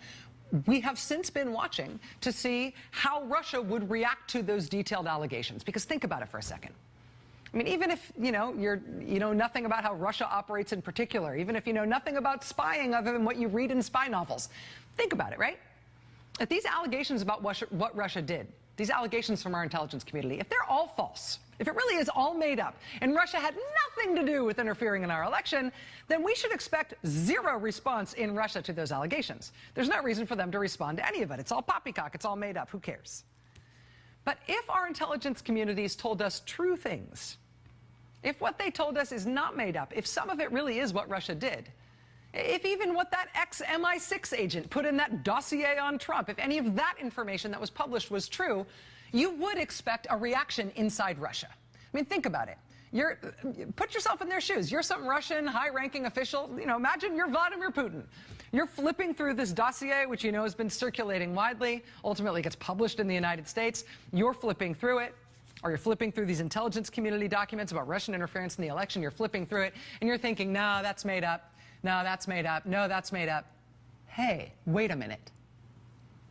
we have since been watching to see how Russia would react to those detailed allegations. Because think about it for a second. I mean, even if, you know nothing about how Russia operates in particular, even if you know nothing about spying other than what you read in spy novels, think about it, right? If these allegations about what Russia did, these allegations from our intelligence community, if they're all false, if it really is all made up, and Russia had nothing to do with interfering in our election, then we should expect zero response in Russia to those allegations. There's no reason for them to respond to any of it. It's all poppycock. It's all made up. Who cares? But if our intelligence communities told us true things, if what they told us is not made up, if some of it really is what Russia did, if even what that ex-MI6 agent put in that dossier on Trump, if any of that information that was published was true, you would expect a reaction inside Russia. I mean, think about it. Put yourself in their shoes. You're some Russian high-ranking official. You know, imagine you're Vladimir Putin. You're flipping through this dossier, which you know has been circulating widely, ultimately gets published in the United States. You're flipping through it, or you're flipping through these intelligence community documents about Russian interference in the election. You're flipping through it, and you're thinking, no, that's made up. No, that's made up. No, that's made up. Hey, wait a minute.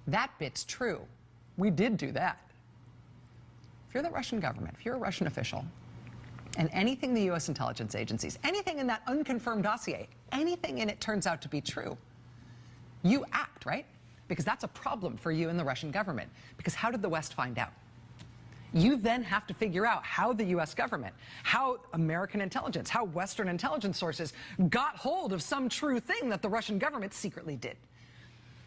That bit's true. We did do that. If you're the Russian government, if you're a Russian official, and anything the U.S. intelligence agencies, anything in that unconfirmed dossier, anything in it turns out to be true, you act, right? Because that's a problem for you and the Russian government. Because how did the West find out? You then have to figure out how the U.S. government, how American intelligence, how Western intelligence sources got hold of some true thing that the Russian government secretly did.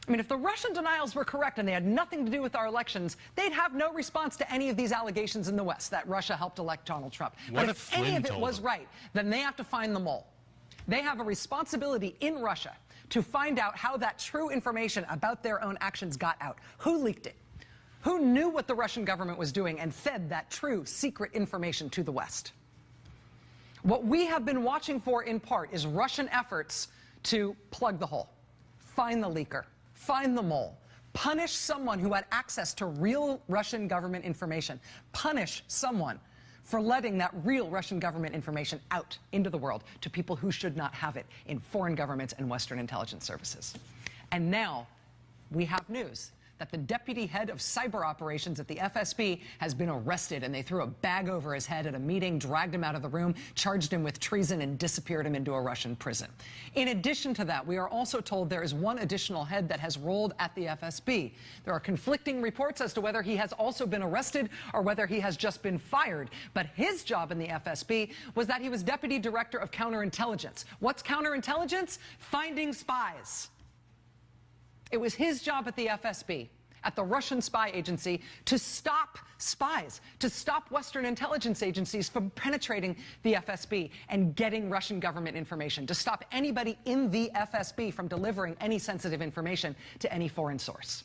I mean, if the Russian denials were correct and they had nothing to do with our elections, they'd have no response to any of these allegations in the West that Russia helped elect Donald Trump. But if any of it was right, then they have to find the mole. They have a responsibility in Russia to find out how that true information about their own actions got out. Who leaked it? Who knew what the Russian government was doing and fed that true secret information to the West? What we have been watching for, in part, is Russian efforts to plug the hole, find the leaker, find the mole, punish someone who had access to real Russian government information, punish someone for letting that real Russian government information out into the world to people who should not have it in foreign governments and Western intelligence services. And now we have news that the deputy head of cyber operations at the FSB has been arrested, and they threw a bag over his head at a meeting, dragged him out of the room, charged him with treason, and disappeared him into a Russian prison. In addition to that, we are also told there is one additional head that has rolled at the FSB. There are conflicting reports as to whether he has also been arrested or whether he has just been fired. But his job in the FSB was that he was deputy director of counterintelligence. What's counterintelligence? Finding spies. It was his job at the FSB, at the Russian spy agency, to stop spies, to stop Western intelligence agencies from penetrating the FSB and getting Russian government information, to stop anybody in the FSB from delivering any sensitive information to any foreign source.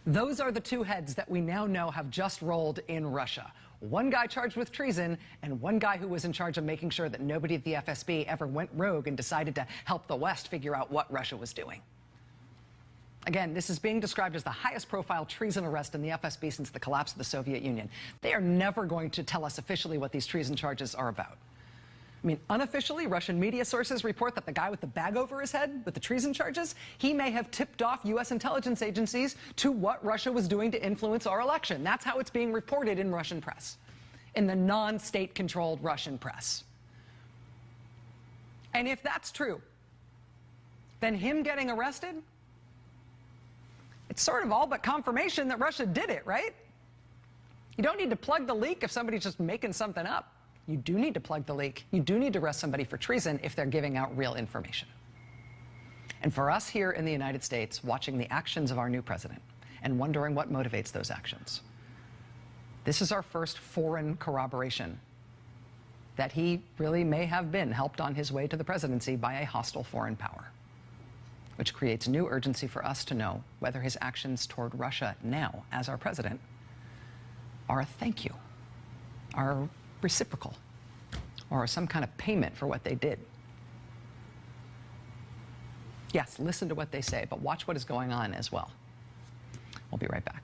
Those are the two heads that we now know have just rolled in Russia. One guy charged with treason and one guy who was in charge of making sure that nobody at the FSB ever went rogue and decided to help the West figure out what Russia was doing. Again, this is being described as the highest profile treason arrest in the FSB since the collapse of the Soviet Union. They are never going to tell us officially what these treason charges are about. I mean, unofficially, Russian media sources report that the guy with the bag over his head with the treason charges, he may have tipped off U.S. intelligence agencies to what Russia was doing to influence our election. That's how it's being reported in Russian press, in the non-state-controlled Russian press. And if that's true, then him getting arrested, it's sort of all but confirmation that Russia did it, right? You don't need to plug the leak if somebody's just making something up. You do need to plug the leak. You do need to arrest somebody for treason if they're giving out real information. And for us here in the United States, watching the actions of our new president and wondering what motivates those actions, this is our first foreign corroboration that he really may have been helped on his way to the presidency by a hostile foreign power, which creates new urgency for us to know whether his actions toward Russia now, as our president, are a thank you, are reciprocal, or some kind of payment for what they did. Yes, listen to what they say, but watch what is going on as well. We'll be right back.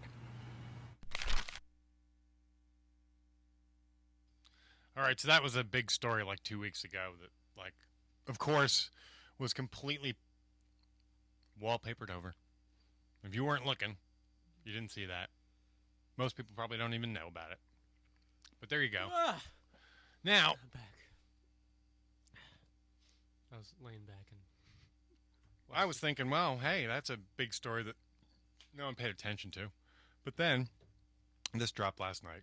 All right, so that was a big story like 2 weeks ago that, like, of course, was completely wallpapered over. If you weren't looking, you didn't see that. Most people probably don't even know about it. But there you go. Now, I'm back. I was laying back and I was thinking, well, hey, that's a big story that no one paid attention to. But then, this dropped last night.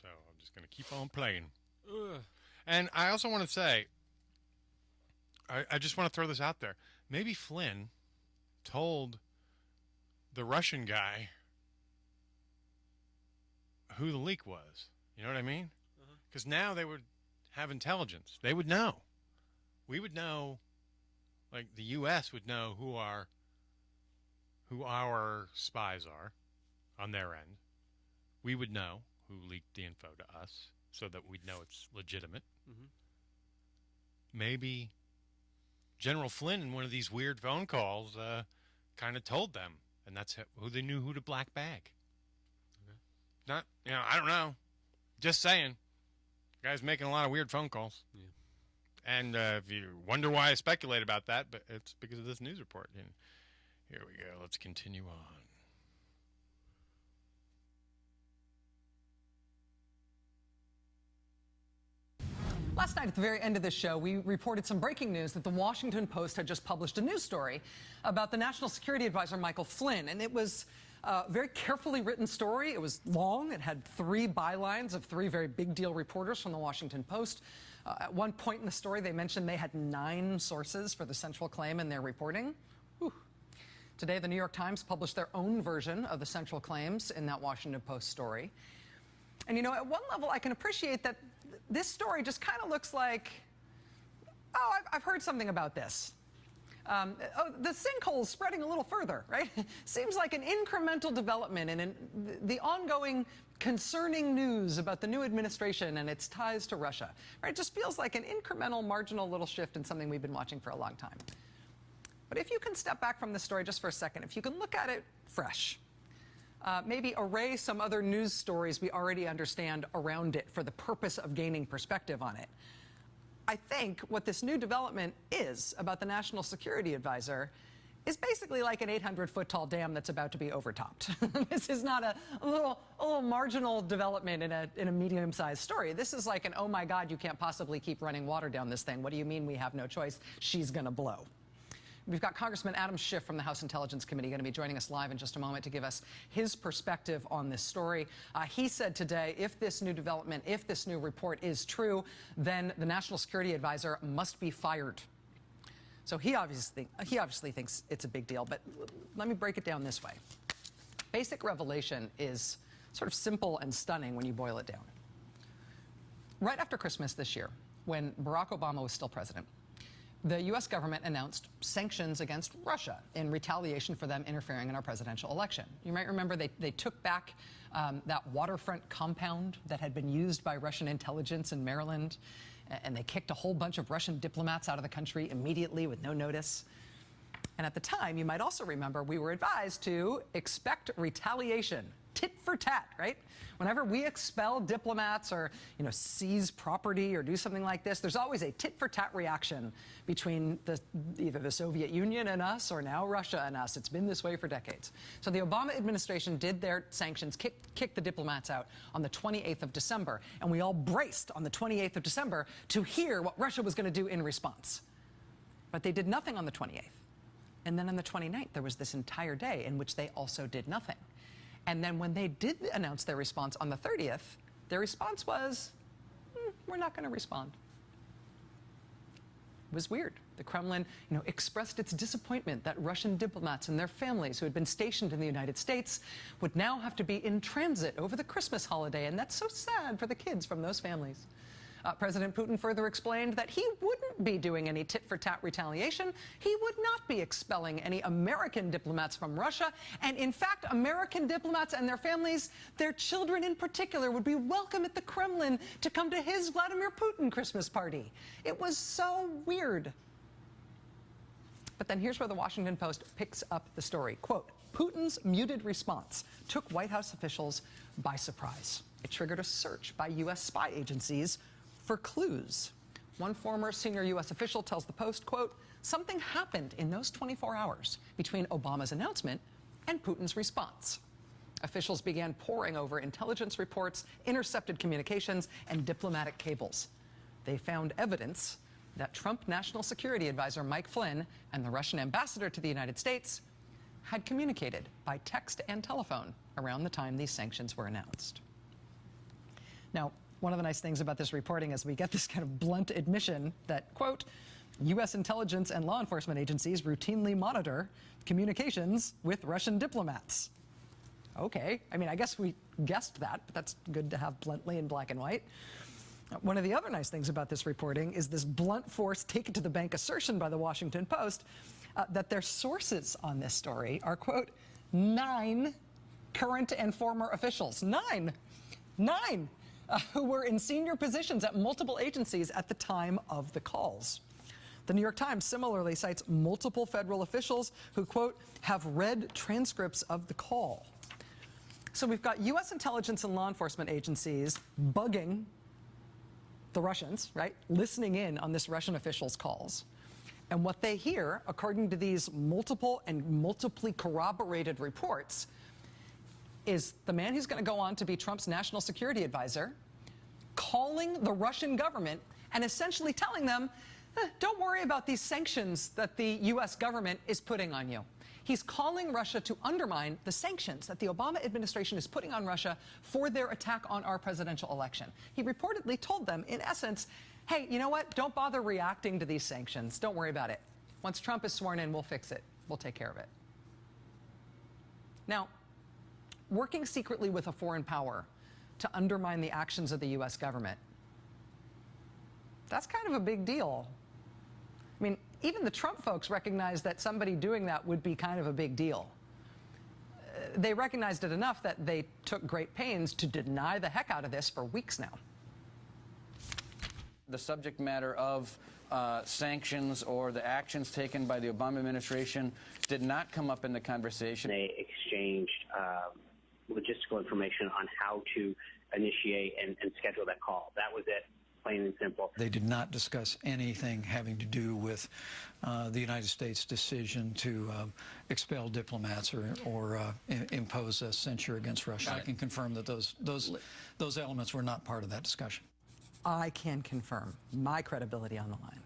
So I'm just going to keep on playing. Ugh. And I also want to say, I just want to throw this out there. Maybe Flynn told the Russian guy who the leak was. You know what I mean? Because now they would have intelligence. They would know. We would know, like the U.S. would know who our spies are on their end. We would know who leaked the info to us so that we'd know it's legitimate. Mm-hmm. Maybe General Flynn in one of these weird phone calls kind of told them, and that's who they knew who to black bag. Okay. Not, I don't know. Just saying. Guy's making a lot of weird phone calls. Yeah. And if you wonder why I speculate about that, but it's because of this news report. And here we go. Let's continue on. Last night at the very end of this show, we reported some breaking news that the Washington Post had just published a news story about the National Security Advisor Michael Flynn. And it was a very carefully written story. It was long. It had 3 bylines of 3 very big deal reporters from the Washington Post. At one point in the story, they mentioned they had 9 sources for the central claim in their reporting. Whew. Today, the New York Times published their own version of the central claims in that Washington Post story. And, you know, at one level, I can appreciate that this story just kind of looks like, oh, I've heard something about this. Oh, the sinkhole's spreading a little further, right? Seems like an incremental development in the ongoing concerning news about the new administration and its ties to Russia. Right? It just feels like an incremental, marginal little shift in something we've been watching for a long time. But if you can step back from the story just for a second, if you can look at it fresh, maybe array some other news stories we already understand around it for the purpose of gaining perspective on it. I think what this new development is about the National Security Advisor is basically like an 800-foot tall dam that's about to be overtopped. This is not a little marginal development in a medium-sized story. This is like an, oh my God, you can't possibly keep running water down this thing. What do you mean we have no choice? She's going to blow. We've got Congressman Adam Schiff from the House Intelligence Committee going to be joining us live in just a moment to give us his perspective on this story. He said today, if this new development, if this new report is true, then the National Security Advisor must be fired. So he obviously thinks it's a big deal, but let me break it down this way. Basic revelation is sort of simple and stunning when you boil it down. Right after Christmas this year, when Barack Obama was still president, the U.S. government announced sanctions against Russia in retaliation for them interfering in our presidential election. You might remember they took back that waterfront compound that had been used by Russian intelligence in Maryland, and they kicked a whole bunch of Russian diplomats out of the country immediately with no notice. And at the time, you might also remember, we were advised to expect retaliation, tit for tat, right? Whenever we expel diplomats or, seize property or do something like this, there's always a tit for tat reaction between either the Soviet Union and us or now Russia and us. It's been this way for decades. So the Obama administration did their sanctions, kicked the diplomats out on the 28th of December. And we all braced on the 28th of December to hear what Russia was going to do in response. But they did nothing on the 28th. And then on the 29th, there was this entire day in which they also did nothing. And then when they did announce their response on the 30th, their response was, we're not going to respond. It was weird. The Kremlin, expressed its disappointment that Russian diplomats and their families who had been stationed in the United States would now have to be in transit over the Christmas holiday. And that's so sad for the kids from those families. President Putin further explained that he wouldn't be doing any tit-for-tat retaliation. He would not be expelling any American diplomats from Russia. And in fact, American diplomats and their families, their children in particular, would be welcome at the Kremlin to come to his Vladimir Putin Christmas party. It was so weird. But then here's where the Washington Post picks up the story. Quote, Putin's muted response took White House officials by surprise. It triggered a search by U.S. spy agencies for clues. One former senior U.S. official tells the Post, quote, something happened in those 24 hours between Obama's announcement and Putin's response. Officials began poring over intelligence reports, intercepted communications, and diplomatic cables. They found evidence that Trump National Security Advisor Mike Flynn and the Russian ambassador to the United States had communicated by text and telephone around the time these sanctions were announced. Now, one of the nice things about this reporting is we get this kind of blunt admission that, quote, U.S. intelligence and law enforcement agencies routinely monitor communications with Russian diplomats. Okay, I guess we guessed that, but that's good to have bluntly in black and white. One of the other nice things about this reporting is this blunt force take-it-to-the-bank assertion by the Washington Post that their sources on this story are, quote, 9 current and former officials. 9 who were in senior positions at multiple agencies at the time of the calls. The New York Times similarly cites multiple federal officials who, quote, have read transcripts of the call. So we've got U.S. intelligence and law enforcement agencies bugging the Russians, right, listening in on this Russian official's calls. And what they hear, according to these multiple and multiply corroborated reports, is the man who's going to go on to be Trump's national security advisor calling the Russian government and essentially telling them, don't worry about these sanctions that the U.S. government is putting on you. He's calling Russia to undermine the sanctions that the Obama administration is putting on Russia for their attack on our presidential election. He reportedly told them, in essence, hey, you know what? Don't bother reacting to these sanctions. Don't worry about it. Once Trump is sworn in, we'll fix it. We'll take care of it. Now, working secretly with a foreign power to undermine the actions of the U.S. government, that's kind of a big deal. I mean, even the Trump folks recognize that somebody doing that would be kind of a big deal. They recognized it enough that they took great pains to deny the heck out of this for weeks now. The subject matter of sanctions or the actions taken by the Obama administration did not come up in the conversation. They exchanged logistical information on how to initiate and schedule that call. That was it, plain and simple. They did not discuss anything having to do with the United States' decision to expel diplomats or impose a censure against Russia. I can confirm that those elements were not part of that discussion. I can confirm my credibility on the line.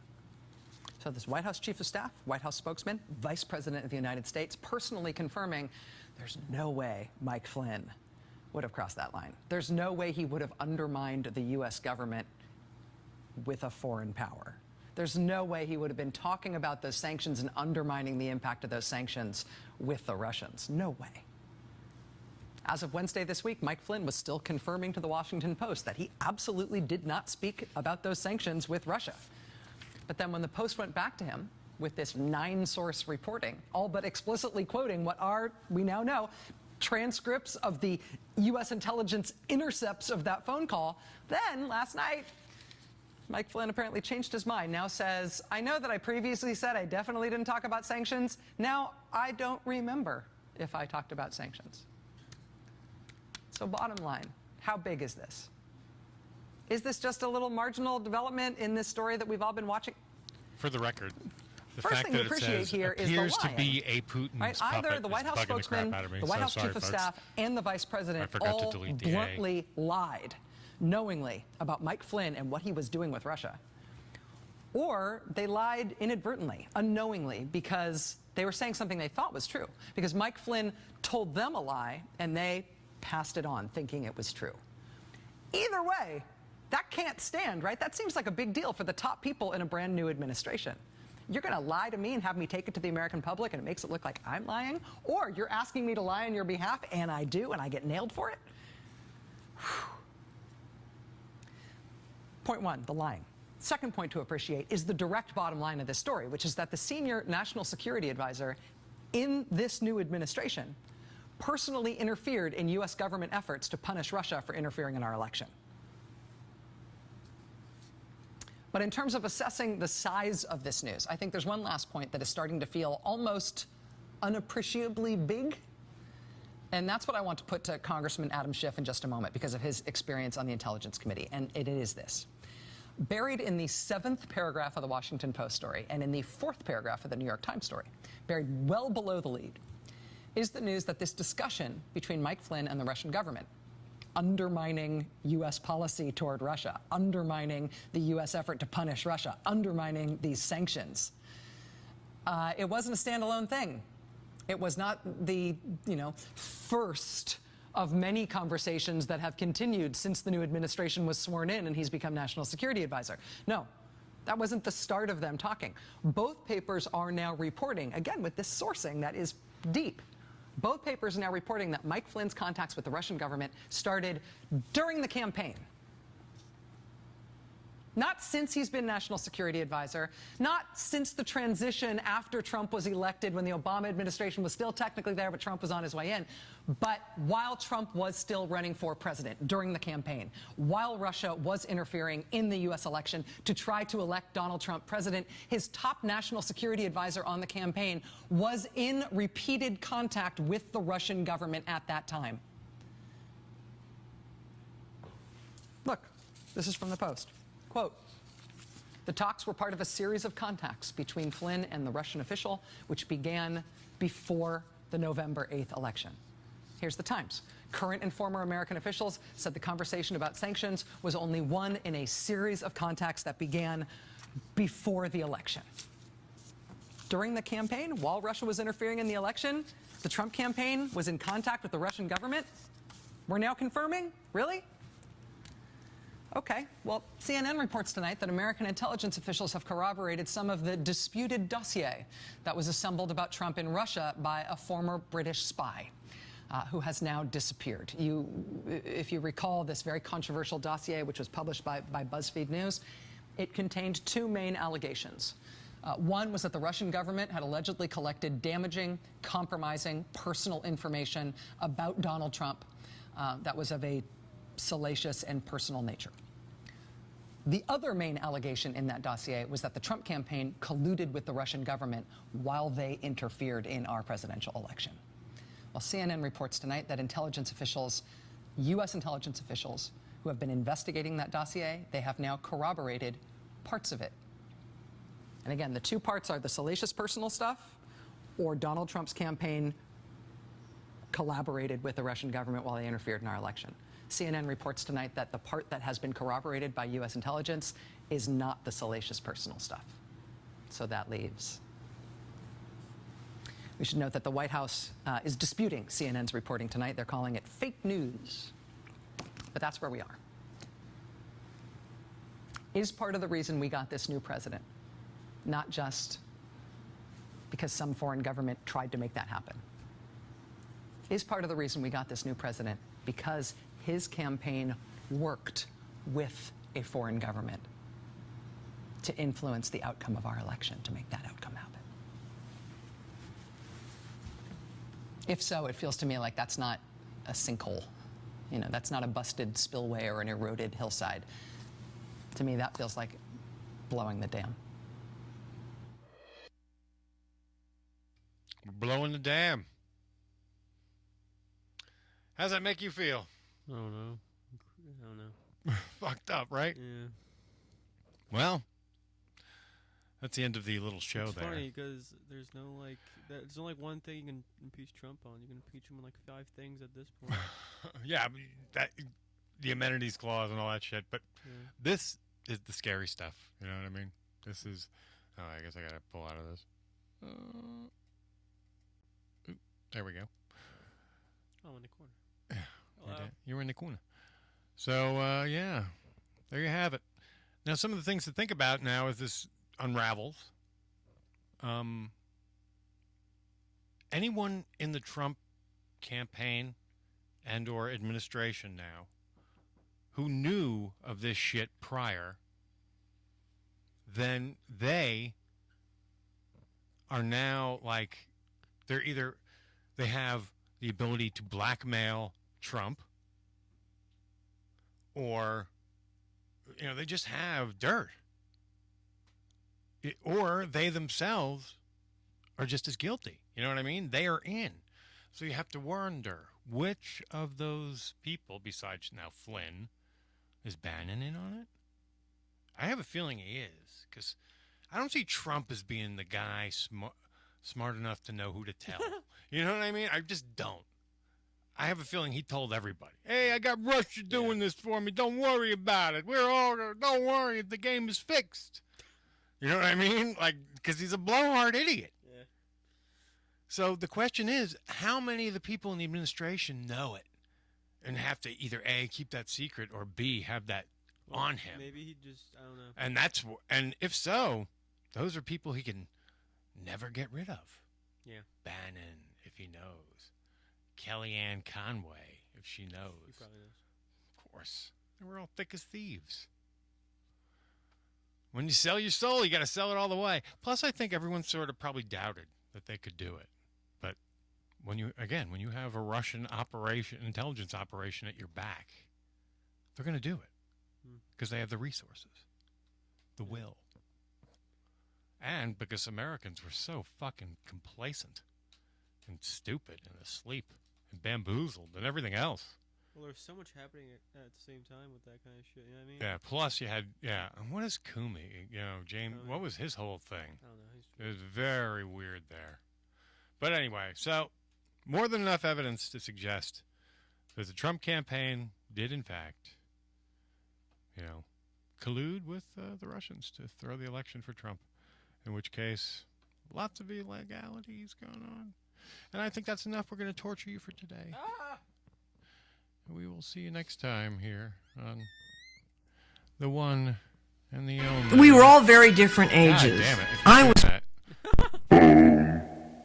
So this White House Chief of Staff, White House spokesman, Vice President of the United States, personally confirming there's no way Mike Flynn would have crossed that line. There's no way he would have undermined the U.S. government with a foreign power. There's no way he would have been talking about those sanctions and undermining the impact of those sanctions with the Russians. No way. As of Wednesday this week, Mike Flynn was still confirming to the Washington Post that he absolutely did not speak about those sanctions with Russia. But then when the Post went back to him with this 9-source reporting, all but explicitly quoting what are, we now know, transcripts of the U.S. intelligence intercepts of that phone call, then last night, Mike Flynn apparently changed his mind, now says, I know that I previously said I definitely didn't talk about sanctions. Now I don't remember if I talked about sanctions. So bottom line, how big is this? Is this just a little marginal development in this story that we've all been watching? For the record, the First fact thing that to it appreciate says here is the appears to lying. be a Putin's Right? puppet Either the White House is bugging the crap spokesman, out of me. the White So House sorry, Chief of folks. Staff, and the Vice President forgot to all delete DA. bluntly lied, knowingly, about Mike Flynn and what he was doing with Russia. Or they lied inadvertently, unknowingly, because they were saying something they thought was true. Because Mike Flynn told them a lie, and they passed it on, thinking it was true. Either way, that can't stand, right? That seems like a big deal for the top people in a brand new administration. You're going to lie to me and have me take it to the American public, and it makes it look like I'm lying? Or you're asking me to lie on your behalf, and I do, and I get nailed for it? Whew. Point one, the lying. Second point to appreciate is the direct bottom line of this story, which is that the senior national security advisor in this new administration personally interfered in U.S. government efforts to punish Russia for interfering in our election. But in terms of assessing the size of this news, I think there's one last point that is starting to feel almost unappreciably big. And that's what I want to put to Congressman Adam Schiff in just a moment because of his experience on the Intelligence Committee. And it is this. Buried in the 7th paragraph of the Washington Post story and in the 4th paragraph of the New York Times story, buried well below the lead, is the news that this discussion between Mike Flynn and the Russian government, undermining U.S. policy toward Russia, undermining the U.S. effort to punish Russia, undermining these sanctions, it wasn't a standalone thing. It was not the, first of many conversations that have continued since the new administration was sworn in and he's become National Security Advisor. No, that wasn't the start of them talking. Both papers are now reporting, again, with this sourcing that is deep. Both papers are now reporting that Mike Flynn's contacts with the Russian government started during the campaign. Not since he's been National Security Advisor, not since the transition after Trump was elected when the Obama administration was still technically there, but Trump was on his way in, but while Trump was still running for president during the campaign, while Russia was interfering in the U.S. election to try to elect Donald Trump president, his top National Security Advisor on the campaign was in repeated contact with the Russian government at that time. Look, this is from the Post. Quote, the talks were part of a series of contacts between Flynn and the Russian official, which began before the November 8th election. Here's the Times. Current and former American officials said the conversation about sanctions was only one in a series of contacts that began before the election. During the campaign, while Russia was interfering in the election, the Trump campaign was in contact with the Russian government. We're now confirming? Really? Okay. Well, CNN reports tonight that American intelligence officials have corroborated some of the disputed dossier that was assembled about Trump in Russia by a former British spy who has now disappeared. If you recall this very controversial dossier, which was published by BuzzFeed News, it contained two main allegations. One was that the Russian government had allegedly collected damaging, compromising personal information about Donald Trump that was of a salacious and personal nature. The other main allegation in that dossier was that the Trump campaign colluded with the Russian government while they interfered in our presidential election. Well, CNN reports tonight that intelligence officials, U.S. intelligence officials, who have been investigating that dossier, they have now corroborated parts of it. And again, the two parts are the salacious personal stuff or Donald Trump's campaign collaborated with the Russian government while they interfered in our election. CNN reports tonight that the part that has been corroborated by U.S. intelligence is not the salacious personal stuff. So that leaves. We should note that the White House is disputing CNN's reporting tonight. They're calling it fake news. But that's where we are. Is part of the reason we got this new president not just because some foreign government tried to make that happen? Is part of the reason we got this new president because his campaign worked with a foreign government to influence the outcome of our election, to make that outcome happen? If so, it feels to me like that's not a sinkhole. You know, that's not a busted spillway or an eroded hillside. To me, that feels like blowing the dam. We're blowing the dam. How's that make you feel? I don't know. Fucked up, right? Yeah. Well, that's the end of the little show It's there. funny because there's only like one thing you can impeach Trump on. You can impeach him on like 5 things at this point. Yeah, the amenities clause and all that shit. But this is the scary stuff. You know what I mean? This is. Oh, I guess I gotta pull out of this. There we go. Oh, in the corner. You were in the corner. So, yeah, there you have it. Now, some of the things to think about now as this unravels. Anyone in the Trump campaign and or administration now who knew of this shit prior, then they are now like, they have the ability to blackmail Trump, or, you know, they just have dirt. Or they themselves are just as guilty. You know what I mean? They are in. So you have to wonder, which of those people, besides now Flynn, is Bannon in on it? I have a feeling he is, because I don't see Trump as being the guy smart enough to know who to tell. You know what I mean? I just don't. I have a feeling he told everybody, hey, I got Russia doing this for me. Don't worry about it. Don't worry. The game is fixed. You know what I mean? Like, because he's a blowhard idiot. Yeah. So the question is, how many of the people in the administration know it and have to either A, keep that secret, or B, have that on him? Maybe he just, I don't know. And if so, those are people he can never get rid of. Yeah. Bannon, if he knows. Kellyanne Conway, if she knows. He probably knows. Of course. And we're all thick as thieves. When you sell your soul, you got to sell it all the way. Plus, I think everyone sort of probably doubted that they could do it. But when you have a Russian intelligence operation at your back, they're going to do it because they have the resources, the will. And because Americans were so fucking complacent and stupid and asleep and bamboozled and everything else. Well, there's so much happening at the same time with that kind of shit. You know what I mean? Yeah. Plus, you had And what is Comey? You know, James. What was his whole thing? I don't know. It was very weird there. But anyway, so more than enough evidence to suggest that the Trump campaign did, in fact, collude with the Russians to throw the election for Trump, in which case lots of illegalities going on. And I think that's enough. We're going to torture you for today. We will see you next time here on the one and the only. We were all very different ages. God damn it. I was.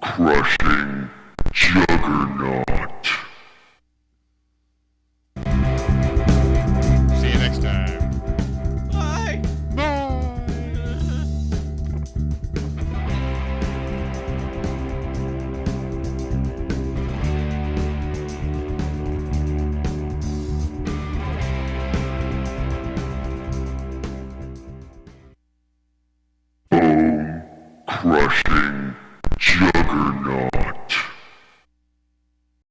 Crushing juggernaut. See you next time. Bye. Crushing juggernaut.